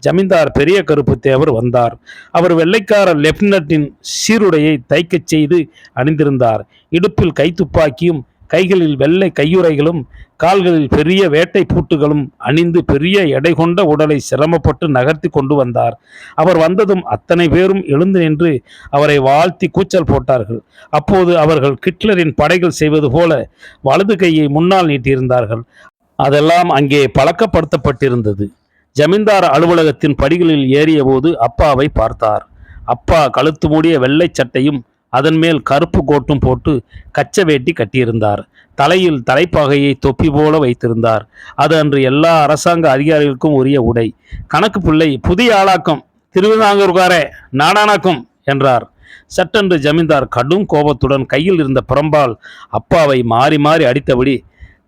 ஜமீன்தார் பெரிய கருப்பு தேவர் வந்தார். அவர் வெள்ளைக்கார லெப்டினன்ட்டின் சீருடையை தைக்கச் செய்து அணிந்திருந்தார். இடுப்பில் கைத்துப்பாக்கியும் கைகளில் வெள்ளை கையுறைகளும் கால்களில் பெரிய வேட்டை பூட்டுகளும் அணிந்து பெரிய எடை கொண்ட உடலை சிரமப்பட்டு நகர்த்தி கொண்டு வந்தார். அவர் வந்ததும் அத்தனை பேரும் எழுந்து நின்று அவரை வாழ்த்தி கூச்சல் போட்டார்கள். அப்போது அவர்கள் ஹிட்லரின் படைகள் செய்வது போல வலது கையை முன்னால் நீட்டியிருந்தார்கள். அதெல்லாம் அங்கே பழக்கப்படுத்தப்பட்டிருந்தது. ஜமீன்தார் அலுவலகத்தின் படிகளில் ஏறிய போது அப்பாவை பார்த்தார். அப்பா கழுத்து மூடிய வெள்ளை சட்டையும் அதன் மேல் கருப்பு கோட்டும் போட்டு கச்ச வேட்டி கட்டியிருந்தார். தலையில் தலைப்பாகையை தொப்பி போல வைத்திருந்தார். அது அன்று எல்லா அரசாங்க அதிகாரிகளுக்கும் உரிய உடை. கணக்கு பிள்ளை, "புதிய ஆளாக்கம், திருவிதாங்கூர்காரே, நாடானாக்கும்" என்றார். சட்டென்று ஜமீன்தார் கடும் கோபத்துடன் கையில் இருந்த பிரம்பால் அப்பாவை மாறி மாறி அடித்தபடி,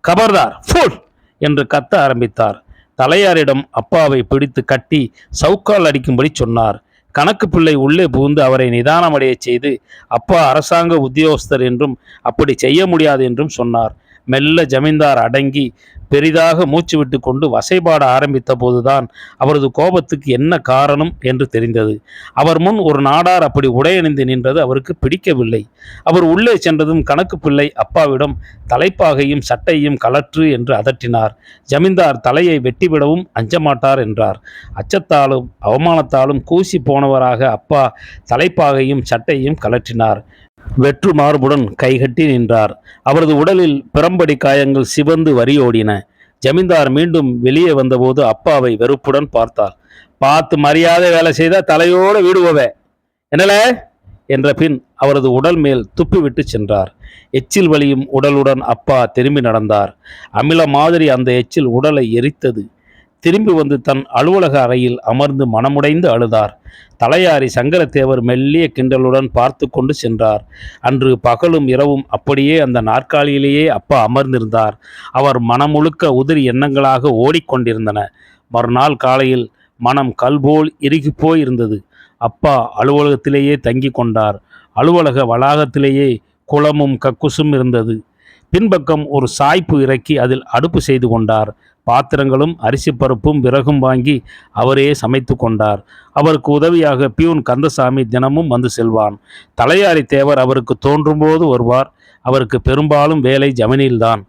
"கபர்தார், ஃபூல்" என்று கத்த ஆரம்பித்தார். தலையாரிடம் அப்பாவை பிடித்து கட்டி சவுக்கால் அடிக்கும்படி சொன்னார். கணக்கு பிள்ளை உள்ளே புகுந்து அவரை நிதானமடைய செய்து, அப்பா அரசாங்க உத்தியோகஸ்தர் என்றும் அப்படி செய்ய முடியாது என்றும் சொன்னார். மெல்ல ஜமீன்தார் அடங்கி பெரிதாக மூச்சு விட்டு கொண்டு வசைபாட ஆரம்பித்த போதுதான் அவரது கோபத்துக்கு என்ன காரணம் என்று தெரிந்தது. அவர் முன் ஒரு நாடார் அப்படி உடையணிந்து நின்றது அவருக்கு பிடிக்கவில்லை. அவர் உள்ளே சென்றதும் கணக்கு பிள்ளை அப்பாவிடம் தலைப்பாகையும் சட்டையும் கலற்று என்று அதட்டினார். ஜமீன்தார் தலையை வெட்டிவிடவும் அஞ்சமாட்டார் என்றார். அச்சத்தாலும் அவமானத்தாலும் கூசி போனவராக அப்பா தலைப்பாகையும் சட்டையும் கலற்றினார். வெற்று மார்புடன் கைகட்டி நின்றார். அவரது உடலில் பிரம்படி காயங்கள் சிவந்து வரியோடின. ஜமீன்தார் மீண்டும் வெளியே வந்தபோது அப்பாவை வெறுப்புடன் பார்த்தார். பார்த்து மரியாதை வேலை செய்த தலையோடு வீடுவோவே என்னல என்ற பின் அவரது உடல் மேல் துப்பிவிட்டு சென்றார். எச்சில் வலியும் உடலுடன் அப்பா திரும்பி நடந்தார். அமில மாதிரி அந்த எச்சில் உடலை எரித்தது. திரும்பி வந்து தன் அலுவலக அறையில் அமர்ந்து மனமுடைந்து அழுதார். தலையாரி சங்கரத்தேவர் மெல்லிய கிண்டலுடன் பார்த்து கொண்டு சென்றார். அன்று பகலும் இரவும் அப்படியே அந்த நாற்காலியிலேயே அப்பா அமர்ந்திருந்தார். அவர் மனமுழுக்க உதிரி எண்ணங்களாக ஓடிக்கொண்டிருந்தன. மறுநாள் காலையில் மனம் கல்போல் இறுகிப்போய் இருந்தது. அப்பா அலுவலகத்திலேயே தங்கி கொண்டார். அலுவலக வளாகத்திலேயே குளமும் கக்குசும் இருந்தது. பின்பக்கம் ஒரு சாய்ப்பு இறக்கி அதில் அடுப்பு செய்து கொண்டார். பாத்திரங்களும் அரிசி பருப்பும் விறகும் வாங்கி அவரே சமைத்து கொண்டார். அவருக்கு உதவியாக பியூன் கந்தசாமி தினமும் வந்து செல்வான். தலையாரி தேவர் அவருக்கு தோன்றும்போது வருவார். அவருக்கு பெரும்பாலும் வேலை ஜமீனில்தான்.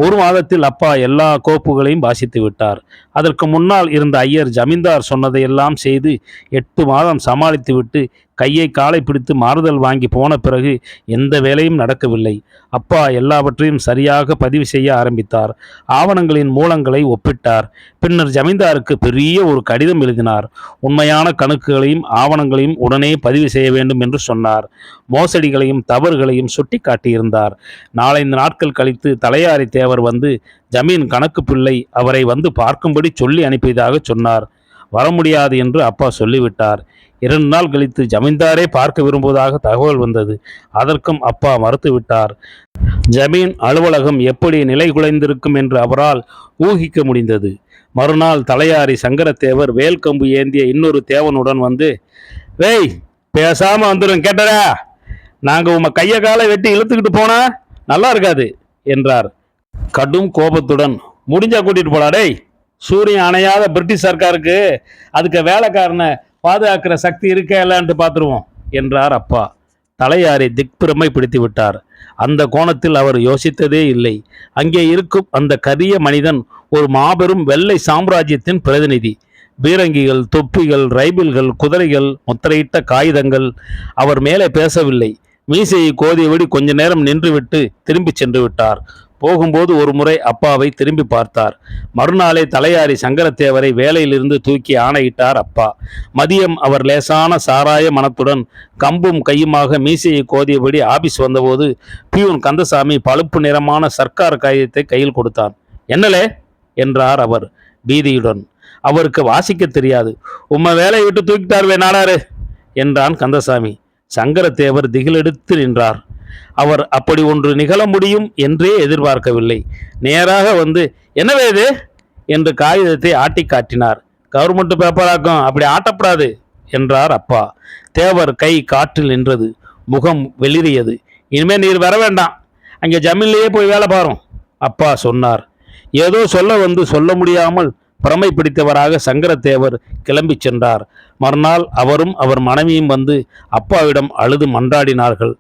ஒரு மாதத்தில் அப்பா எல்லா கோப்புகளையும் வாசித்து விட்டார். அதற்கு முன்னால் இருந்த ஐயர் ஜமீன்தார் சொன்னதையெல்லாம் செய்து 8 மாதம் சமாளித்துவிட்டு கையை காலை பிடித்து மாறுதல் வாங்கி போன பிறகு எந்த வேலையும் நடக்கவில்லை. அப்பா எல்லாவற்றையும் சரியாக பதிவு செய்ய ஆரம்பித்தார். ஆவணங்களின் மூலங்களை ஒப்பிட்டார். பின்னர் ஜமீன்தாருக்கு பெரிய ஒரு கடிதம் எழுதினார். உண்மையான கணக்குகளையும் ஆவணங்களையும் உடனே பதிவு செய்ய வேண்டும் என்று சொன்னார். மோசடிகளையும் தவறுகளையும் சுட்டி காட்டியிருந்தார். 4-5 நாட்கள் கழித்து தலையாரி தேவர் வந்து ஜமீன் கணக்கு பிள்ளை அவரை வந்து பார்க்கும்படி சொல்லி அனுப்பியதாக சொன்னார். வர முடியாது என்று அப்பா சொல்லிவிட்டார். 2 நாள் கழித்து ஜமீன்தாரே பார்க்க விரும்புவதாக தகவல் வந்தது. அதற்கும் அப்பா மறுத்துவிட்டார். ஜமீன் அலுவலகம் எப்படி நிலை குலைந்திருக்கும் என்று அவரால் ஊகிக்க முடிந்தது. மறுநாள் தலையாரி சங்கரத்தேவர் வேல்கம்பு ஏந்திய இன்னொரு தேவனுடன் வந்து, "வேய், பேசாம வந்துடும் கேட்டரா? நாங்க உங்க கையை காலை வெட்டி இழுத்துக்கிட்டு போனா நல்லா இருக்காது" என்றார். கடும் கோபத்துடன், "முடிஞ்சா கூட்டிட்டு போடா டேய். சூரியன் அணையாத பிரிட்டிஷ் சர்க்காருக்கு அதுக்கு வேலைக்காரனை பாதுகாக்கிற சக்தி இருக்கே இல்லைன்ட்டு பார்த்துருவோம்" என்றார் அப்பா. தலையாரி திக்பிரமை பிடித்து விட்டார். அந்த கோணத்தில் அவர் யோசித்ததே இல்லை. அங்கே இருக்கும் அந்த கரிய மனிதன் ஒரு மாபெரும் வெள்ளை சாம்ராஜ்யத்தின் பிரதிநிதி. பீரங்கிகள், தொப்பிகள், ரைபிள்கள், குதிரைகள், முத்திரையிட்ட காகிதங்கள். அவர் மேலே பேசவில்லை. மீசையை கோதியபடி கொஞ்ச நேரம் நின்றுவிட்டு திரும்பி சென்று விட்டார். போகும்போது ஒரு முறை அப்பாவை திரும்பி பார்த்தார். மறுநாளே தலையாரி சங்கரத்தேவரை வேலையிலிருந்து தூக்கி ஆணையிட்டார் அப்பா. மதியம் அவர் லேசான சாராய மனத்துடன் கம்பும் கையுமாக மீசையை கோதியபடி ஆபீஸ் வந்தபோது பியூன் கந்தசாமி பழுப்பு நிறமான சர்க்கார் காகிதத்தை கையில் கொடுத்தான். "என்னலே?" என்றார் அவர் பீதியுடன். அவருக்கு வாசிக்க தெரியாது. "உம்ம வேலையை விட்டு தூக்கிட்டார்வே நாடாரு" என்றான் கந்தசாமி. சங்கரத்தேவர் திகிலெடுத்து நின்றார். அவர் அப்படி ஒன்று நிகழ முடியும் என்றே எதிர்பார்க்கவில்லை. நேராக வந்து, "என்னவே இது?" என்று காகிதத்தை ஆட்டி காட்டினார். "கவர்மெண்ட் பேப்பராக்கும், அப்படி ஆட்டப்படாது" என்றார் அப்பா. தேவர் கை காற்றில் நின்றது. முகம் வெளிரியது. "இனிமே நீர் வர வேண்டாம். அங்கே ஜமீன்லேயே போய் வேலை பாரும்" அப்பா சொன்னார். ஏதோ சொல்ல வந்து சொல்ல முடியாமல் பிரமை பிடித்தவராக சங்கரத்தேவர் கிளம்பி சென்றார். மறுநாள் அவரும் அவர் மனைவியும் வந்து அப்பாவிடம் அழுது மன்றாடினார்கள்.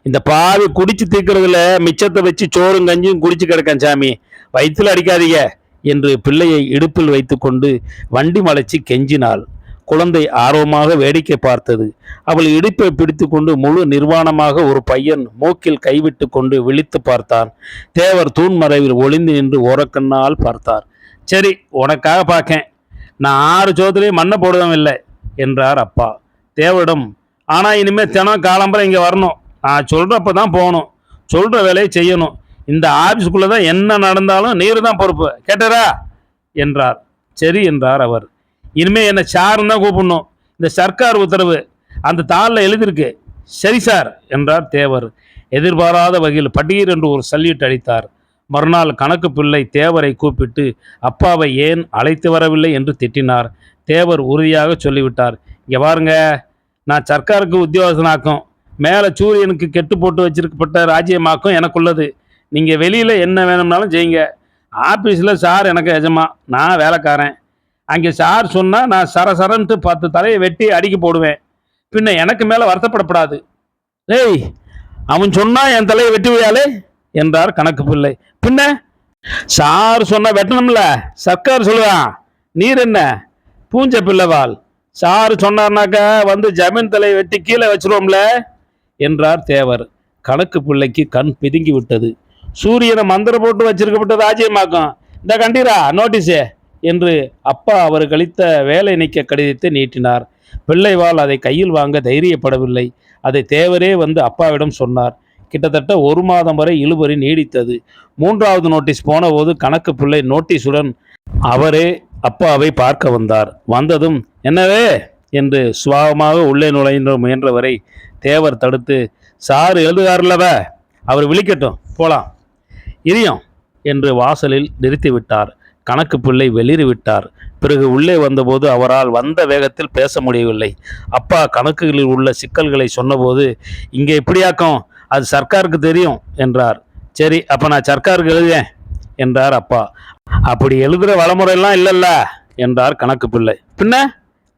"இந்த பாவி குடிச்சு தீர்க்கிறதுல மிச்சத்தை வச்சு சோறும் கஞ்சியும் குடிச்சு கிடக்கேன் சாமி, வயிற்றுல அடிக்காதீங்க" என்று பிள்ளையை இடுப்பில் வைத்து கொண்டு வண்டி மலைச்சி கெஞ்சினாள். குழந்தை ஆர்வமாக வேடிக்கை பார்த்தது. அவள் இடுப்பை பிடித்து கொண்டு முழு நிர்வாணமாக ஒரு பையன் மூக்கில் கைவிட்டு கொண்டு விழித்து பார்த்தான். தேவர் தூண்மறைவில் ஒளிந்து நின்று ஓரக்கண்ணால் பார்த்தார். "சரி, உனக்காக பார்க்கேன். நான் 6 சோத்துலேயும் மண்ணை போடுவதும் இல்லை" என்றார் அப்பா. தேவரிடம், "ஆனா இனிமே தினம் காலம்பரை இங்கே வரணும். நான் சொல்றப்ப தான் போகணும். சொல்ற வேலையை செய்யணும். இந்த ஆபீஸ்க்குள்ள தான் என்ன நடந்தாலும் நீர் தான் பொறுப்பு, கேட்டாரா?" என்றார். "சரி" என்றார் அவர். "இனிமே என்னை சாருன்னு தான் கூப்பிடணும். இந்த சர்க்கார் உத்தரவு அந்த தாளில் எழுதியிருக்கு." "சரி சார்" என்றார் தேவர். எதிர்பாராத வகையில் பட்டீர் என்று ஒரு சல்யூட் அடித்தார். மறுநாள் கணக்கு பிள்ளை தேவரை கூப்பிட்டு அப்பாவை ஏன் அழைத்து வரவில்லை என்று திட்டினார். தேவர் உறுதியாக சொல்லிவிட்டார். "இங்கே பாருங்க, நான் சர்க்காருக்கு உத்தியோகஸ்தனாக்கும், மேலே சூரியனுக்கு கெட்டு போட்டு வச்சிருக்கப்பட்ட ராஜ்யமாக்கும் எனக்குள்ளது. நீங்கள் வெளியில் என்ன வேணும்னாலும் செய்யுங்க. ஆஃபீஸில் சார் எனக்கு எஜமா, நான் வேலைக்காரன். அங்கே சார் சொன்னால் நான் சரசரன்ட்டு 10 தலையை வெட்டி அடிக்க போடுவேன். பின்ன எனக்கு மேலே வருத்தப்படப்படாது. ஏய், அவன் சொன்னா என் தலையை வெட்டுவியாலே என்றார் கணக்கு பிள்ளை. பின்ன சார் சொன்ன வெட்டணும்ல, சர்க்கார் சொல்லுவான். நீர் என்ன பூஞ்ச பிள்ளைவாள்? சார் சொன்னார்னாக்கா வந்து ஜமீன் தலையை வெட்டி கீழே வச்சிருவோம்ல என்றார் தேவர். கணக்கு பிள்ளைக்கு கண் பிதுங்கி விட்டது. சூரியனை மந்திரம் போட்டு வச்சிருக்கப்பட்ட ராஜ்யமாக்கும். இந்த கண்டீரா நோட்டீஸே என்று அப்பா அவருக்கு அளித்த வேலை நீக்க கடிதத்தை நீட்டினார். பிள்ளைவாள் அதை கையில் வாங்க தைரியப்படவில்லை. அதை தேவரே வந்து அப்பாவிடம் சொன்னார். கிட்டத்தட்ட 1 மாதம் வரை இழுபறி நீடித்தது. 3வது நோட்டீஸ் போனபோது கணக்கு பிள்ளை நோட்டீஸுடன் அவரே அப்பாவை பார்க்க வந்தார். வந்ததும் என்னவே என்று சுபாவமாக உள்ளே நுழைந்த முயன்றவரை தேவர் தடுத்து, சார் எழுதுகாரில்லவ, அவர் விழிக்கட்டும், போலாம், இரியும் என்று வாசலில் நிறுத்திவிட்டார். கணக்கு பிள்ளை வெளிறிவிட்டார். பிறகு உள்ளே வந்தபோது அவரால் வந்த வேகத்தில் பேச முடியவில்லை. அப்பா கணக்குகளில் உள்ள சிக்கல்களை சொன்னபோது, இங்கே இப்படியாக்கும், அது சர்க்காருக்கு தெரியும் என்றார். சரி, அப்போ நான் சர்க்காருக்கு எழுதுவேன் என்றார் அப்பா. அப்படி எழுதுகிற வளமுறையெல்லாம் இல்லைல்ல என்றார் கணக்கு பிள்ளை. பின்ன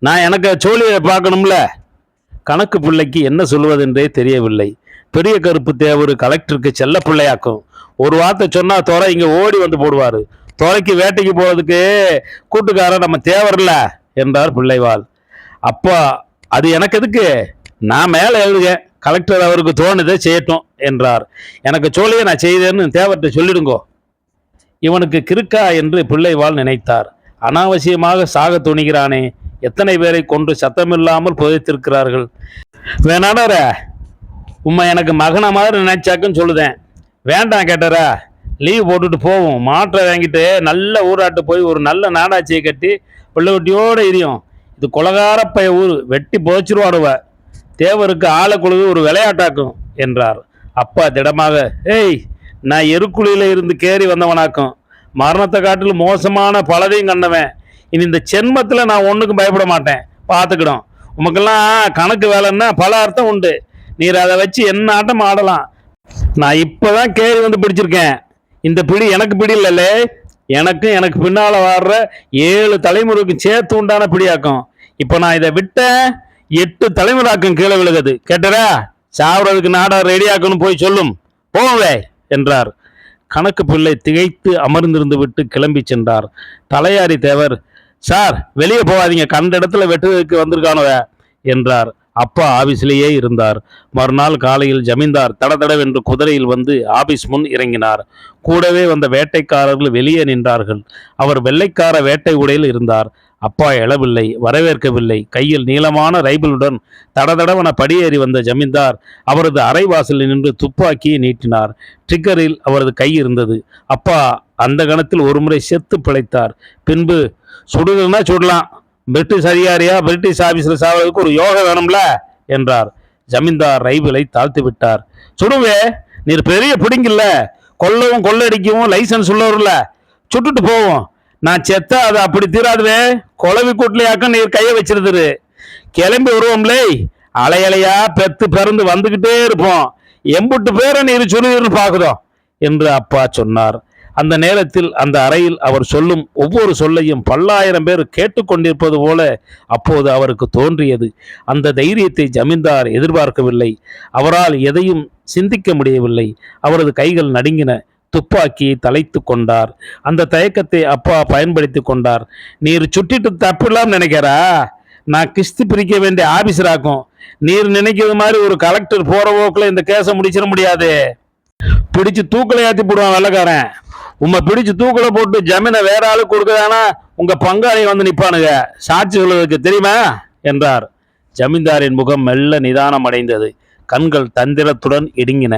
நான் எனக்கு சோழியை பார்க்கணும்ல. கணக்கு பிள்ளைக்கு என்ன சொல்வதென்றே தெரியவில்லை. பெரிய கருப்பு தேவர் கலெக்டருக்கு செல்ல பிள்ளையாக்கும். ஒரு வார்த்தை சொன்னா துறை இங்கே ஓடி வந்து போடுவார். துறைக்கு வேட்டைக்கு போகிறதுக்கு கூட்டுக்காரர் நம்ம தேவரில்ல என்றார் பிள்ளைவாள். அப்பா, அது எனக்கு எதுக்கு, நான் மேலே எழுதுகேன், கலெக்டர் அவருக்கு தோணுதே செய்யட்டும் என்றார். எனக்கு சோழியை நான் செய்தேன்னு தேவர்கிட்ட சொல்லிடுங்கோ. இவனுக்கு கிறுக்கா என்று பிள்ளைவாள் நினைத்தார். அனாவசியமாக சாக துணிகிறானே, எத்தனை பேரை கொன்று சத்தமில்லாமல் புதைத்திருக்கிறார்கள். வேணாடார, உம்மை எனக்கு மகனை மாதிரி நினைச்சாக்குன்னு சொல்லுதேன். வேண்டாம் கேட்டாரா, லீவ் போட்டுட்டு போவோம், மாற்றை வாங்கிட்டு நல்ல ஊராட்டு போய் ஒரு நல்ல நாடாச்சியை கட்டி பிள்ளை குட்டியோடு இரியும். இது கொலகாரப்பைய ஊர், வெட்டி புதைச்சிருவாடுவ. தேவருக்கு ஆளை கொழுது ஒரு விளையாட்டாக்கும் என்றார். அப்பா திடமாக, ஏய், நான் எருக்குழியில இருந்து கேறி வந்தவனாக்கும், மரணத்தை காட்டில் மோசமான பலதையும் கண்டவன். இனி இந்த சென்மத்தில் நான் ஒன்றுக்கும் பயப்பட மாட்டேன், பார்த்துக்கிடும். உமக்கெல்லாம் கணக்கு வேலைன்னா பல அர்த்தம் உண்டு. நீர் அதை வச்சு என்ன ஆட்டம் ஆடலாம். நான் இப்போதான் கேறி வந்து பிடிச்சிருக்கேன். இந்த பிடி எனக்கு பிடி இல்லைல்லே, எனக்கும் எனக்கு பின்னால் வர்ற 7 தலைமுறைக்கு சேர்த்து உண்டான பிடியாக்கும். இப்போ நான் இதை விட்டேன், 8 தலைமுறையாக்கும் கீழே விழுகுது. கேட்டரா, சாப்பிட்றதுக்கு நாடா ரெடியாக்கணும், போய் சொல்லும், போவே என்றார். கணக்கு பிள்ளை திகைத்து அமர்ந்திருந்து விட்டு கிளம்பி சென்றார். தலையாரி தேவர், சார் வெளியே போகாதீங்க, கண்ட இடத்துல வெட்டுறதுக்கு வந்திருக்கானவ என்றார். அப்பா ஆபீஸ்லேயே இருந்தார். மறுநாள் காலையில் ஜமீன்தார் தடதடவென்று குதிரையில் வந்து ஆபீஸ் முன் இறங்கினார். கூடவே வந்த வேட்டைக்காரர்கள் வெளியே நின்றார்கள். அவர் வெள்ளைக்கார வேட்டை உடையில் இருந்தார். அப்பா எழவில்லை, வரவேற்கவில்லை. கையில் நீளமான ரைபிளுடன் தடதடவன படியேறி வந்த ஜமீன்தார் அவரது அரைவாசலில் நின்று துப்பாக்கியை நீட்டினார். ட்ரிக்கரில் அவரது கை இருந்தது. அப்பா அந்த கணத்தில் ஒருமுறை செத்து பிழைத்தார். பின்பு, சுடுதுன்னா சுடலாம், பிரிட்டிஷ் அதிகாரியா பிரிட்டிஷ் ஆபீஸில் சாவதற்கு ஒரு யோகா வேணும்ல என்றார். ஜமீன்தார் ரைபிளை தாழ்த்தி விட்டார். சுடுவே, நீர் பெரிய பிடிங்கில்ல, கொல்லவும் கொள்ளடிக்கவும் லைசன்ஸ் உள்ளவர்ல, சுட்டுட்டு போவோம். நான் செத்தா அது அப்படி தீராதுவே, கொலவி கூட்டிலையாக்க நீர் கையை வச்சிருந்துரு. கிளம்பி வருவோம்லே, அலையலையா பெத்து பிறந்து வந்துகிட்டே இருப்போம். எம்புட்டு பேரை நீர் சுடுவீர்னு பார்க்குறோம் என்று அப்பா சொன்னார். அந்த நேரத்தில் அந்த அறையில் அவர் சொல்லும் ஒவ்வொரு சொல்லையும் பல்லாயிரம் பேர் கேட்டுக்கொண்டிருப்பது போல அப்போது அவருக்கு தோன்றியது. அந்த தைரியத்தை ஜமீன்தார் எதிர்பார்க்கவில்லை. அவரால் எதையும் சிந்திக்க முடியவில்லை. அவரது கைகள் நடுங்கின. துப்பாக்கியை தலைத்து கொண்டார். அந்த தயக்கத்தை அப்பா பயன்படுத்தி கொண்டார். நீர் சுட்டிட்டு தப்பிடலாம் நினைக்கிறா, நான் கிஸ்தி பிரிக்க வேண்டிய ஆபீசராக்கும். நீர் நினைக்கிறது மாதிரி ஒரு கலெக்டர் போற போக்கில் இந்த கேஸை முடிச்சிட முடியாது. பிடிச்சு தூக்கில ஏற்றி போடுவான் வெள்ளக்காரன். உம்மை பிடிச்சு தூக்கில போட்டு ஜமீனை வேற ஆளுக்கு கொடுக்குறானா உங்க பங்காளி வந்து நிற்பானுங்க, சாட்சி சொல்வதற்கு தெரியுமா என்றார். ஜமீன்தாரின் முகம் மெல்ல நிதானம் அடைந்தது. கண்கள் தந்திரத்துடன் இடுங்கின.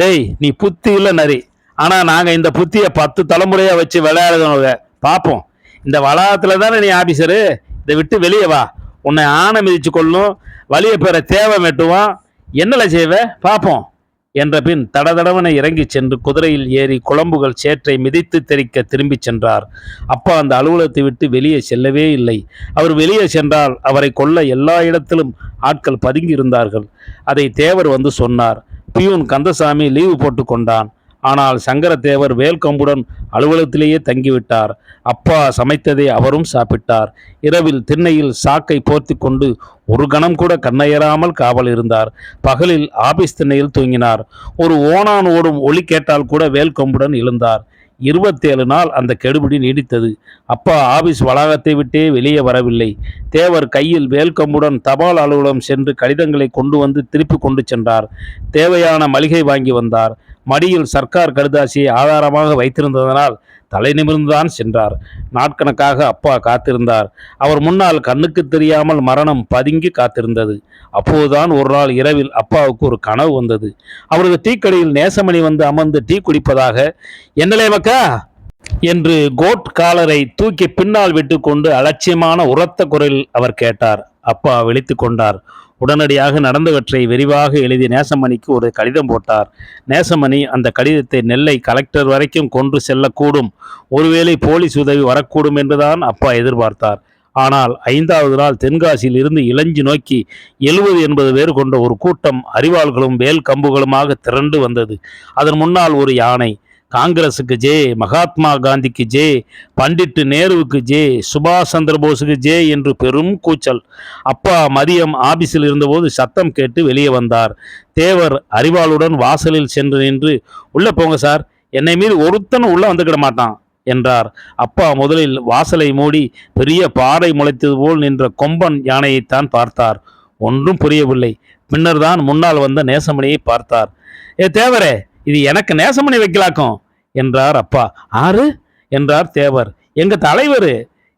டேய், நீ புத்தி இல்லை நரி, ஆனா நாங்க இந்த புத்தியை 10 தலைமுறையா வச்சு விளையாடுறவங்க பார்ப்போம். இந்த வளாகத்துல தானே நீ ஆபீசரு, இதை விட்டு வெளியே வா, உன்னை ஆணை மிதிச்சு கொள்ளும், வழியை பெற தேவை வெட்டுவான், என்னல செய்வ பார்ப்போம் என்ற பின் தடதடவனை இறங்கி சென்று குதிரையில் ஏறி குழம்புகள் சேற்றை மிதித்து தெறிக்க திரும்பி சென்றார். அப்பா அந்த அலுவலகத்தை விட்டு வெளியே செல்லவே இல்லை. அவர் வெளியே சென்றால் அவரை கொல்ல எல்லா இடத்திலும் ஆட்கள் பதுங்கி இருந்தார்கள். அதை தேவர் வந்து சொன்னார். பியூன் கந்தசாமி லீவு போட்டு கொண்டான். ஆனால் சங்கரதேவர் வேல்கம்புடன் அலுவலகத்திலேயே தங்கிவிட்டார். அப்பா சமைத்ததை அவரும் சாப்பிட்டார். இரவில் திண்ணையில் சாக்கை போர்த்தி கொண்டு ஒரு கணம் கூட கண்ணையறாமல் காவல் இருந்தார். பகலில் ஆபீஸ் திண்ணையில் தூங்கினார். ஒரு ஓணான் ஓடும் ஒலி கேட்டால் கூட வேல்கம்புடன் எழுந்தார். 27 நாள் அந்த கெடுபிடி நீடித்தது. அப்பா ஆபீஸ் வளாகத்தை விட்டே வெளியே வரவில்லை. தேவர் கையில் வேல்கம்புடன் தபால் அலுவலகம் சென்று கடிதங்களை கொண்டு வந்து திருப்பி கொண்டு சென்றார். தேவையான மளிகை வாங்கி வந்தார். மடியில் சர்க்கார் கடுதாசியை ஆதாரமாக வைத்திருந்ததனால் தலை நிமிர்ந்துதான் சென்றார். நாட்கணக்காக அப்பா காத்திருந்தார். அவர் முன்னால் கண்ணுக்கு தெரியாமல் மரணம் பதுங்கி காத்திருந்தது. அப்போதுதான் ஒரு நாள் இரவில் அப்பாவுக்கு ஒரு கனவு வந்தது. அவரது டீக்கடையில் நேசமணி வந்து அமர்ந்து டீ குடிப்பதாக. என்னலே மக்கா என்று கோட் காலரை தூக்கி பின்னால் விட்டு கொண்டு அலட்சியமான உரத்த குரலில் அவர் கேட்டார். அப்பா விழித்து கொண்டார். உடனடியாக நடந்தவற்றை விரிவாக எழுதி நேசமணிக்கு ஒரு கடிதம் போட்டார். நேசமணி அந்த கடிதத்தை நெல்லை கலெக்டர் வரைக்கும் கொண்டு செல்லக்கூடும், ஒருவேளை போலீஸ் உதவி வரக்கூடும் என்றுதான் அப்பா எதிர்பார்த்தார். ஆனால் 5வது நாள் தென்காசியில் இருந்து இளஞ்சி நோக்கி 70-80 பேர் கொண்ட ஒரு கூட்டம் அரிவாள்களும் வேல் கம்புகளுமாக திரண்டு வந்தது. அதன் முன்னால் ஒரு யானை. காங்கிரசுக்கு ஜே, மகாத்மா காந்திக்கு ஜே, பண்டிட் நேருவுக்கு ஜே, சுபாஷ் சந்திர போஸுக்கு ஜே என்று பெரும் கூச்சல். அப்பா மதியம் ஆபீஸில் இருந்தபோது சத்தம் கேட்டு வெளியே வந்தார். தேவர் அரிவாளுடன் வாசலில் சென்று நின்று, உள்ள போங்க சார், என்னை மீறி ஒருத்தனும் உள்ள வந்துக்கிட மாட்டான் என்றார். அப்பா முதலில் வாசலை மூடி பெரிய பாறை முளைத்தது போல் நின்ற கொம்பன் யானையைத்தான் பார்த்தார். ஒன்றும் புரியவில்லை. பின்னர் தான் முன்னால் வந்த நேசமணியை பார்த்தார். ஏ தேவரே, இது எனக்கு நேசமணி வைக்கலாக்கும் என்றார் அப்பா. ஆறு என்றார் தேவர். எங்க தலைவர்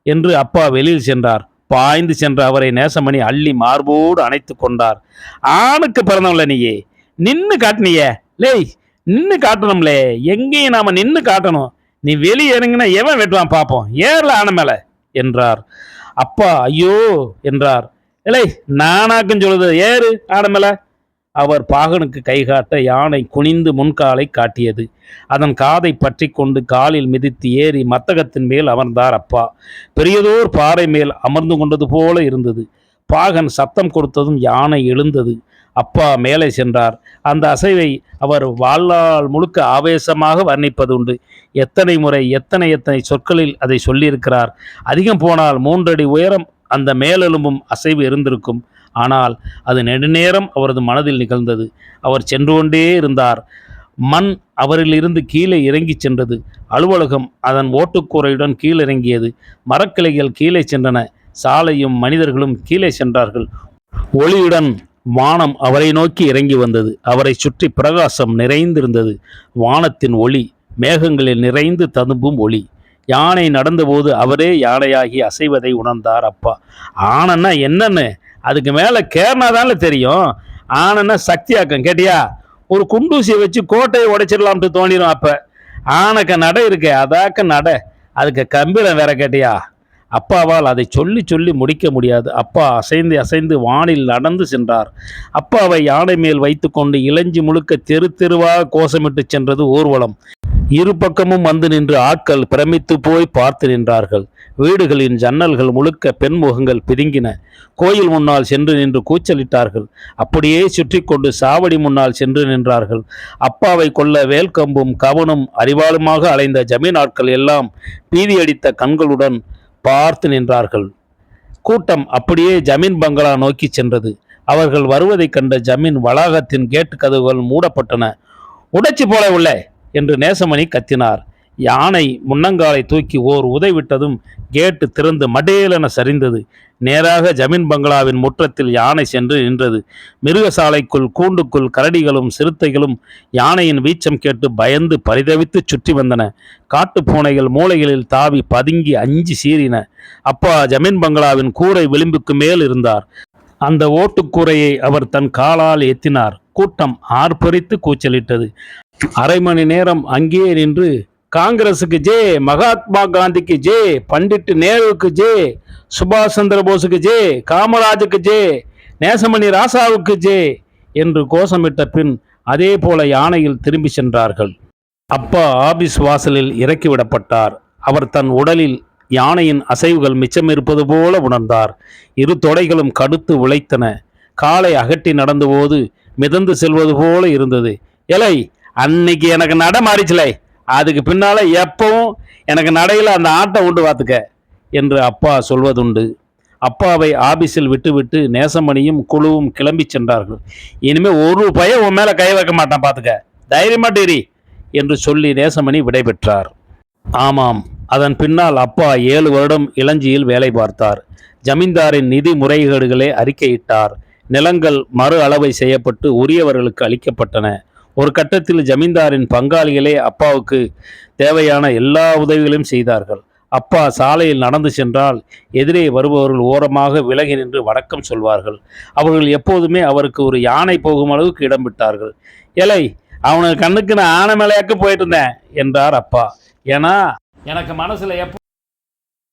என்று அப்பா வெளியில் சென்றார். பாய்ந்து சென்ற அவரை நேசமணி அள்ளி மார்போடு அணைத்து கொண்டார். ஆணுக்கு பிறந்தவங்கள நீயே, நின்று காட்டினியே, லேய் நின்று காட்டணும்லே, எங்கேயும் நாம நின்று காட்டணும், நீ வெளியே இறங்கினா எவன் வெட்டுவான் பார்ப்போம், ஏறல ஆன மேல என்றார். அப்பா ஐயோ என்றார். இல்லை நானாக்கும் சொல்லுது, ஏறு ஆன மேல. அவர் பாகனுக்கு கைகாட்ட யானை குனிந்து முன்காலை காட்டியது. அதன் காதை பற்றி கொண்டு காலில் மிதித்து ஏறி மத்தகத்தின் மேல் அமர்ந்தார் அப்பா. பெரியதோர் பாறை மேல் அமர்ந்து கொண்டது போல இருந்தது. பாகன் சத்தம் கொடுத்ததும் யானை எழுந்தது. அப்பா மேலே சென்றார். அந்த அசைவை அவர் வாழ்நாள் முழுக்க ஆவேசமாக வர்ணிப்பதுண்டு. எத்தனை முறை எத்தனை சொற்களில் அதை சொல்லியிருக்கிறார். அதிகம் போனால் 3 அடி உயரம் அந்த மேலெலும்பும் அசைவு இருந்திருக்கும். ஆனால் அது நெடுநேரம் அவரது மனதில் நிகழ்ந்தது. அவர் சென்று கொண்டே இருந்தார். மண் அவரிலிருந்து கீழே இறங்கி சென்றது. அலுவலகம் அதன் ஓட்டுக்கூரையுடன் கீழிறங்கியது. மரக்கிளைகள் கீழே சென்றன. சாலையும் மனிதர்களும் கீழே சென்றார்கள். ஒளியுடன் வானம் அவரை நோக்கி இறங்கி வந்தது. அவரை சுற்றி பிரகாசம் நிறைந்திருந்தது. வானத்தின் ஒளி, மேகங்களில் நிறைந்து ததும்பும் ஒளி. யானை நடந்தபோது அவரே யானையாகி அசைவதை உணர்ந்தார் அப்பா. ஆனன்னா என்னன்னு அதுக்கு மேலே கேர்னாதான்ல தெரியும். ஆனன்னா சக்தியாக்கம் கேட்டியா, ஒரு குண்டூசியை வச்சு கோட்டையை உடைச்சிடலாம்ட்டு தோணிடும். அப்போ ஆனைக்க நடை இருக்கே, அதாக்க நடை, அதுக்கு கம்பிலம் வேற கேட்டியா. அப்பாவால் அதை சொல்லி சொல்லி முடிக்க முடியாது. அப்பா அசைந்து அசைந்து வானில் நடந்து சென்றார். அப்பாவை யானை மேல் வைத்து கொண்டு இளஞ்சி முழுக்க தெரு தெருவாக கோஷமிட்டு சென்றது ஊர்வலம். இரு பக்கமும் வந்து நின்று ஆட்கள் பிரமித்து போய் பார்த்து நின்றார்கள். வீடுகளின் ஜன்னல்கள் முழுக்க பெண் முகங்கள் பிதுங்கின. கோயில் முன்னால் சென்று நின்று கூச்சலிட்டார்கள். அப்படியே சுற்றி கொண்டு சாவடி முன்னால் சென்று நின்றார்கள். அப்பாவை கொல்ல வேல்கம்பும் கவனும் அறிவாளுமாக அலைந்த ஜமீன் ஆட்கள் எல்லாம் பீதியடித்த கண்களுடன் பார்த்து நின்றார்கள். கூட்டம் அப்படியே ஜமீன் பங்களா நோக்கி சென்றது. அவர்கள் வருவதைக் கண்ட ஜமீன் வளாகத்தின் கேட்டு கதவுகள் மூடப்பட்டன. உடைச்சி போல உள்ள என்று நேசமணி கத்தினார். யானை முன்னங்காலை தூக்கி ஓர் உதை விட்டதும் கேட்டு திறந்து மடேலென சரிந்தது. நேராக ஜமீன் பங்களாவின் முற்றத்தில் யானை சென்று நின்றது. மிருகசாலைக்குள் கூண்டுக்குள் கரடிகளும் சிறுத்தைகளும் யானையின் வீச்சம் கேட்டு பயந்து பரிதவித்து சுற்றி வந்தன. காட்டு பூனைகள் மூளைகளில் தாவி பதுங்கி அஞ்சி சீறின. அப்பா ஜமீன் பங்களாவின் கூரை விளிம்புக்கு மேல் இருந்தார். அந்த ஓட்டுக்கூரையை அவர் தன் காலால் எத்தினார். கூட்டம் ஆர்ப்பரித்து கூச்சலிட்டது. அரை மணி நேரம் அங்கேயே நின்று, காங்கிரசுக்கு ஜே, மகாத்மா காந்திக்கு ஜே, பண்டிட் நேருவுக்கு ஜே, சுபாஷ் சந்திர போஸுக்கு ஜே, காமராஜுக்கு ஜே, நேசமணி ராசாவுக்கு ஜே என்று கோஷமிட்ட பின் அதே போல யானையில் திரும்பி சென்றார்கள். அப்பா ஆபீஸ் வாசலில் இறக்கிவிடப்பட்டார். அவர் தன் உடலில் யானையின் அசைவுகள் மிச்சமிருப்பது போல உணர்ந்தார். இரு தொடைகளும் கடுத்து உழைத்தன. காலை அகட்டி நடந்தபோது மிதந்து செல்வது போல இருந்தது. எலை அன்னைக்கு எனக்கு நட மாறிச்சுலே, அதுக்கு பின்னால எப்பவும் எனக்கு நடையில் அந்த ஆட்டம் உண்டு பார்த்துக்க என்று அப்பா சொல்வதுண்டு. அப்பாவை ஆபீஸில் விட்டுவிட்டு நேசமணியும் குழுவும் கிளம்பி சென்றார்கள். இனிமே ஒரு பையன் உன் மேல கை வைக்க மாட்டான் பார்த்துக்க, தைரியமாட்டேரி என்று சொல்லி நேசமணி விடைபெற்றார். ஆமாம், அதன் பின்னால் அப்பா 7 வருடம் இளஞ்சியில் வேலை பார்த்தார். ஜமீன்தாரின் நிதி முறைகேடுகளை அறிக்கையிட்டார். நிலங்கள் மறு அளவை செய்யப்பட்டு உரியவர்களுக்கு அளிக்கப்பட்டன. ஒரு கட்டத்தில் ஜமீன்தாரின் பங்காளிகளே அப்பாவுக்கு தேவையான எல்லா உதவிகளையும் செய்தார்கள். அப்பா சாலையில் நடந்து சென்றால் எதிரே வருபவர்கள் ஓரமாக விலகி நின்று வணக்கம் சொல்வார்கள். அவர்கள் எப்போதுமே அவருக்கு ஒரு யானை போகும் அளவுக்கு இடம் விட்டார்கள். ஏலை, அவனுக்கு கண்ணுக்கு நான் ஆனை மேலையாக்க போயிட்டு இருந்தேன் என்றார் அப்பா. ஏன்னா எனக்கு மனசுல எப்போ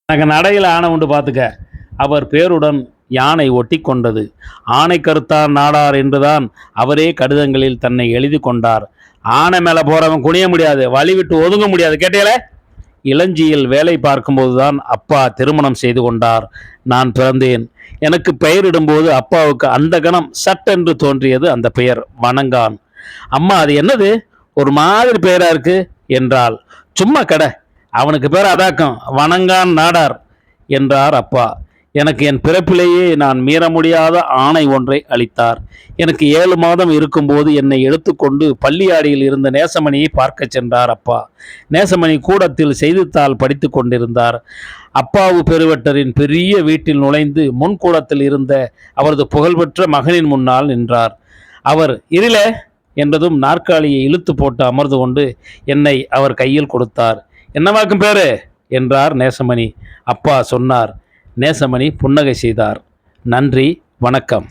எனக்கு நடையில் ஆனை உண்டு பார்த்துக்க. அவர் பேருடன் யானை ஒட்டி கொண்டது. ஆனை கருத்தார் நாடார் என்றுதான் அவரே கடிதங்களில் தன்னை எழுதி கொண்டார். ஆனை மேலே போறவன் குனிய முடியாது, வழி விட்டு ஒதுங்க முடியாது. கேட்டீங்களே? இளஞ்சியில் வேலை பார்க்கும்போதுதான் அப்பா திருமணம் செய்து கொண்டார். நான் பிறந்தேன். எனக்கு பெயரிடும்போது அப்பாவுக்கு அந்த கணம் சட்டென்று தோன்றியது அந்த பெயர் வணங்கான். அம்மா, அது என்னது, ஒரு மாதிரி பெயரா இருக்கு என்றாள். சும்மா கடை, அவனுக்கு பேர் அதாக்கம், வணங்கான் நாடார் என்றார் அப்பா. எனக்கு என் பிறப்பிலேயே நான் மீற முடியாத ஆணை ஒன்றை அளித்தார். எனக்கு 7 மாதம் இருக்கும்போது என்னை எடுத்துக்கொண்டு பள்ளியாடியில் இருந்த நேசமணியை பார்க்க சென்றார் அப்பா. நேசமணி கூடத்தில் செய்தித்தாள் படித்து கொண்டிருந்தார். அப்பாவு பெருவட்டரின் பெரிய வீட்டில் நுழைந்து முன்கூடத்தில் இருந்த அவரது புகழ்பெற்ற மகனின் முன்னால் நின்றார். அவர் இரில என்றதும் நாற்காலியை இழுத்து போட்டு அமர்ந்து கொண்டு என்னை அவர் கையில் கொடுத்தார். என்னவாக்கும் பேரு என்றார் நேசமணி. அப்பா சொன்னார். நேசமணி புன்னகை செய்தார். நன்றி, வணக்கம்.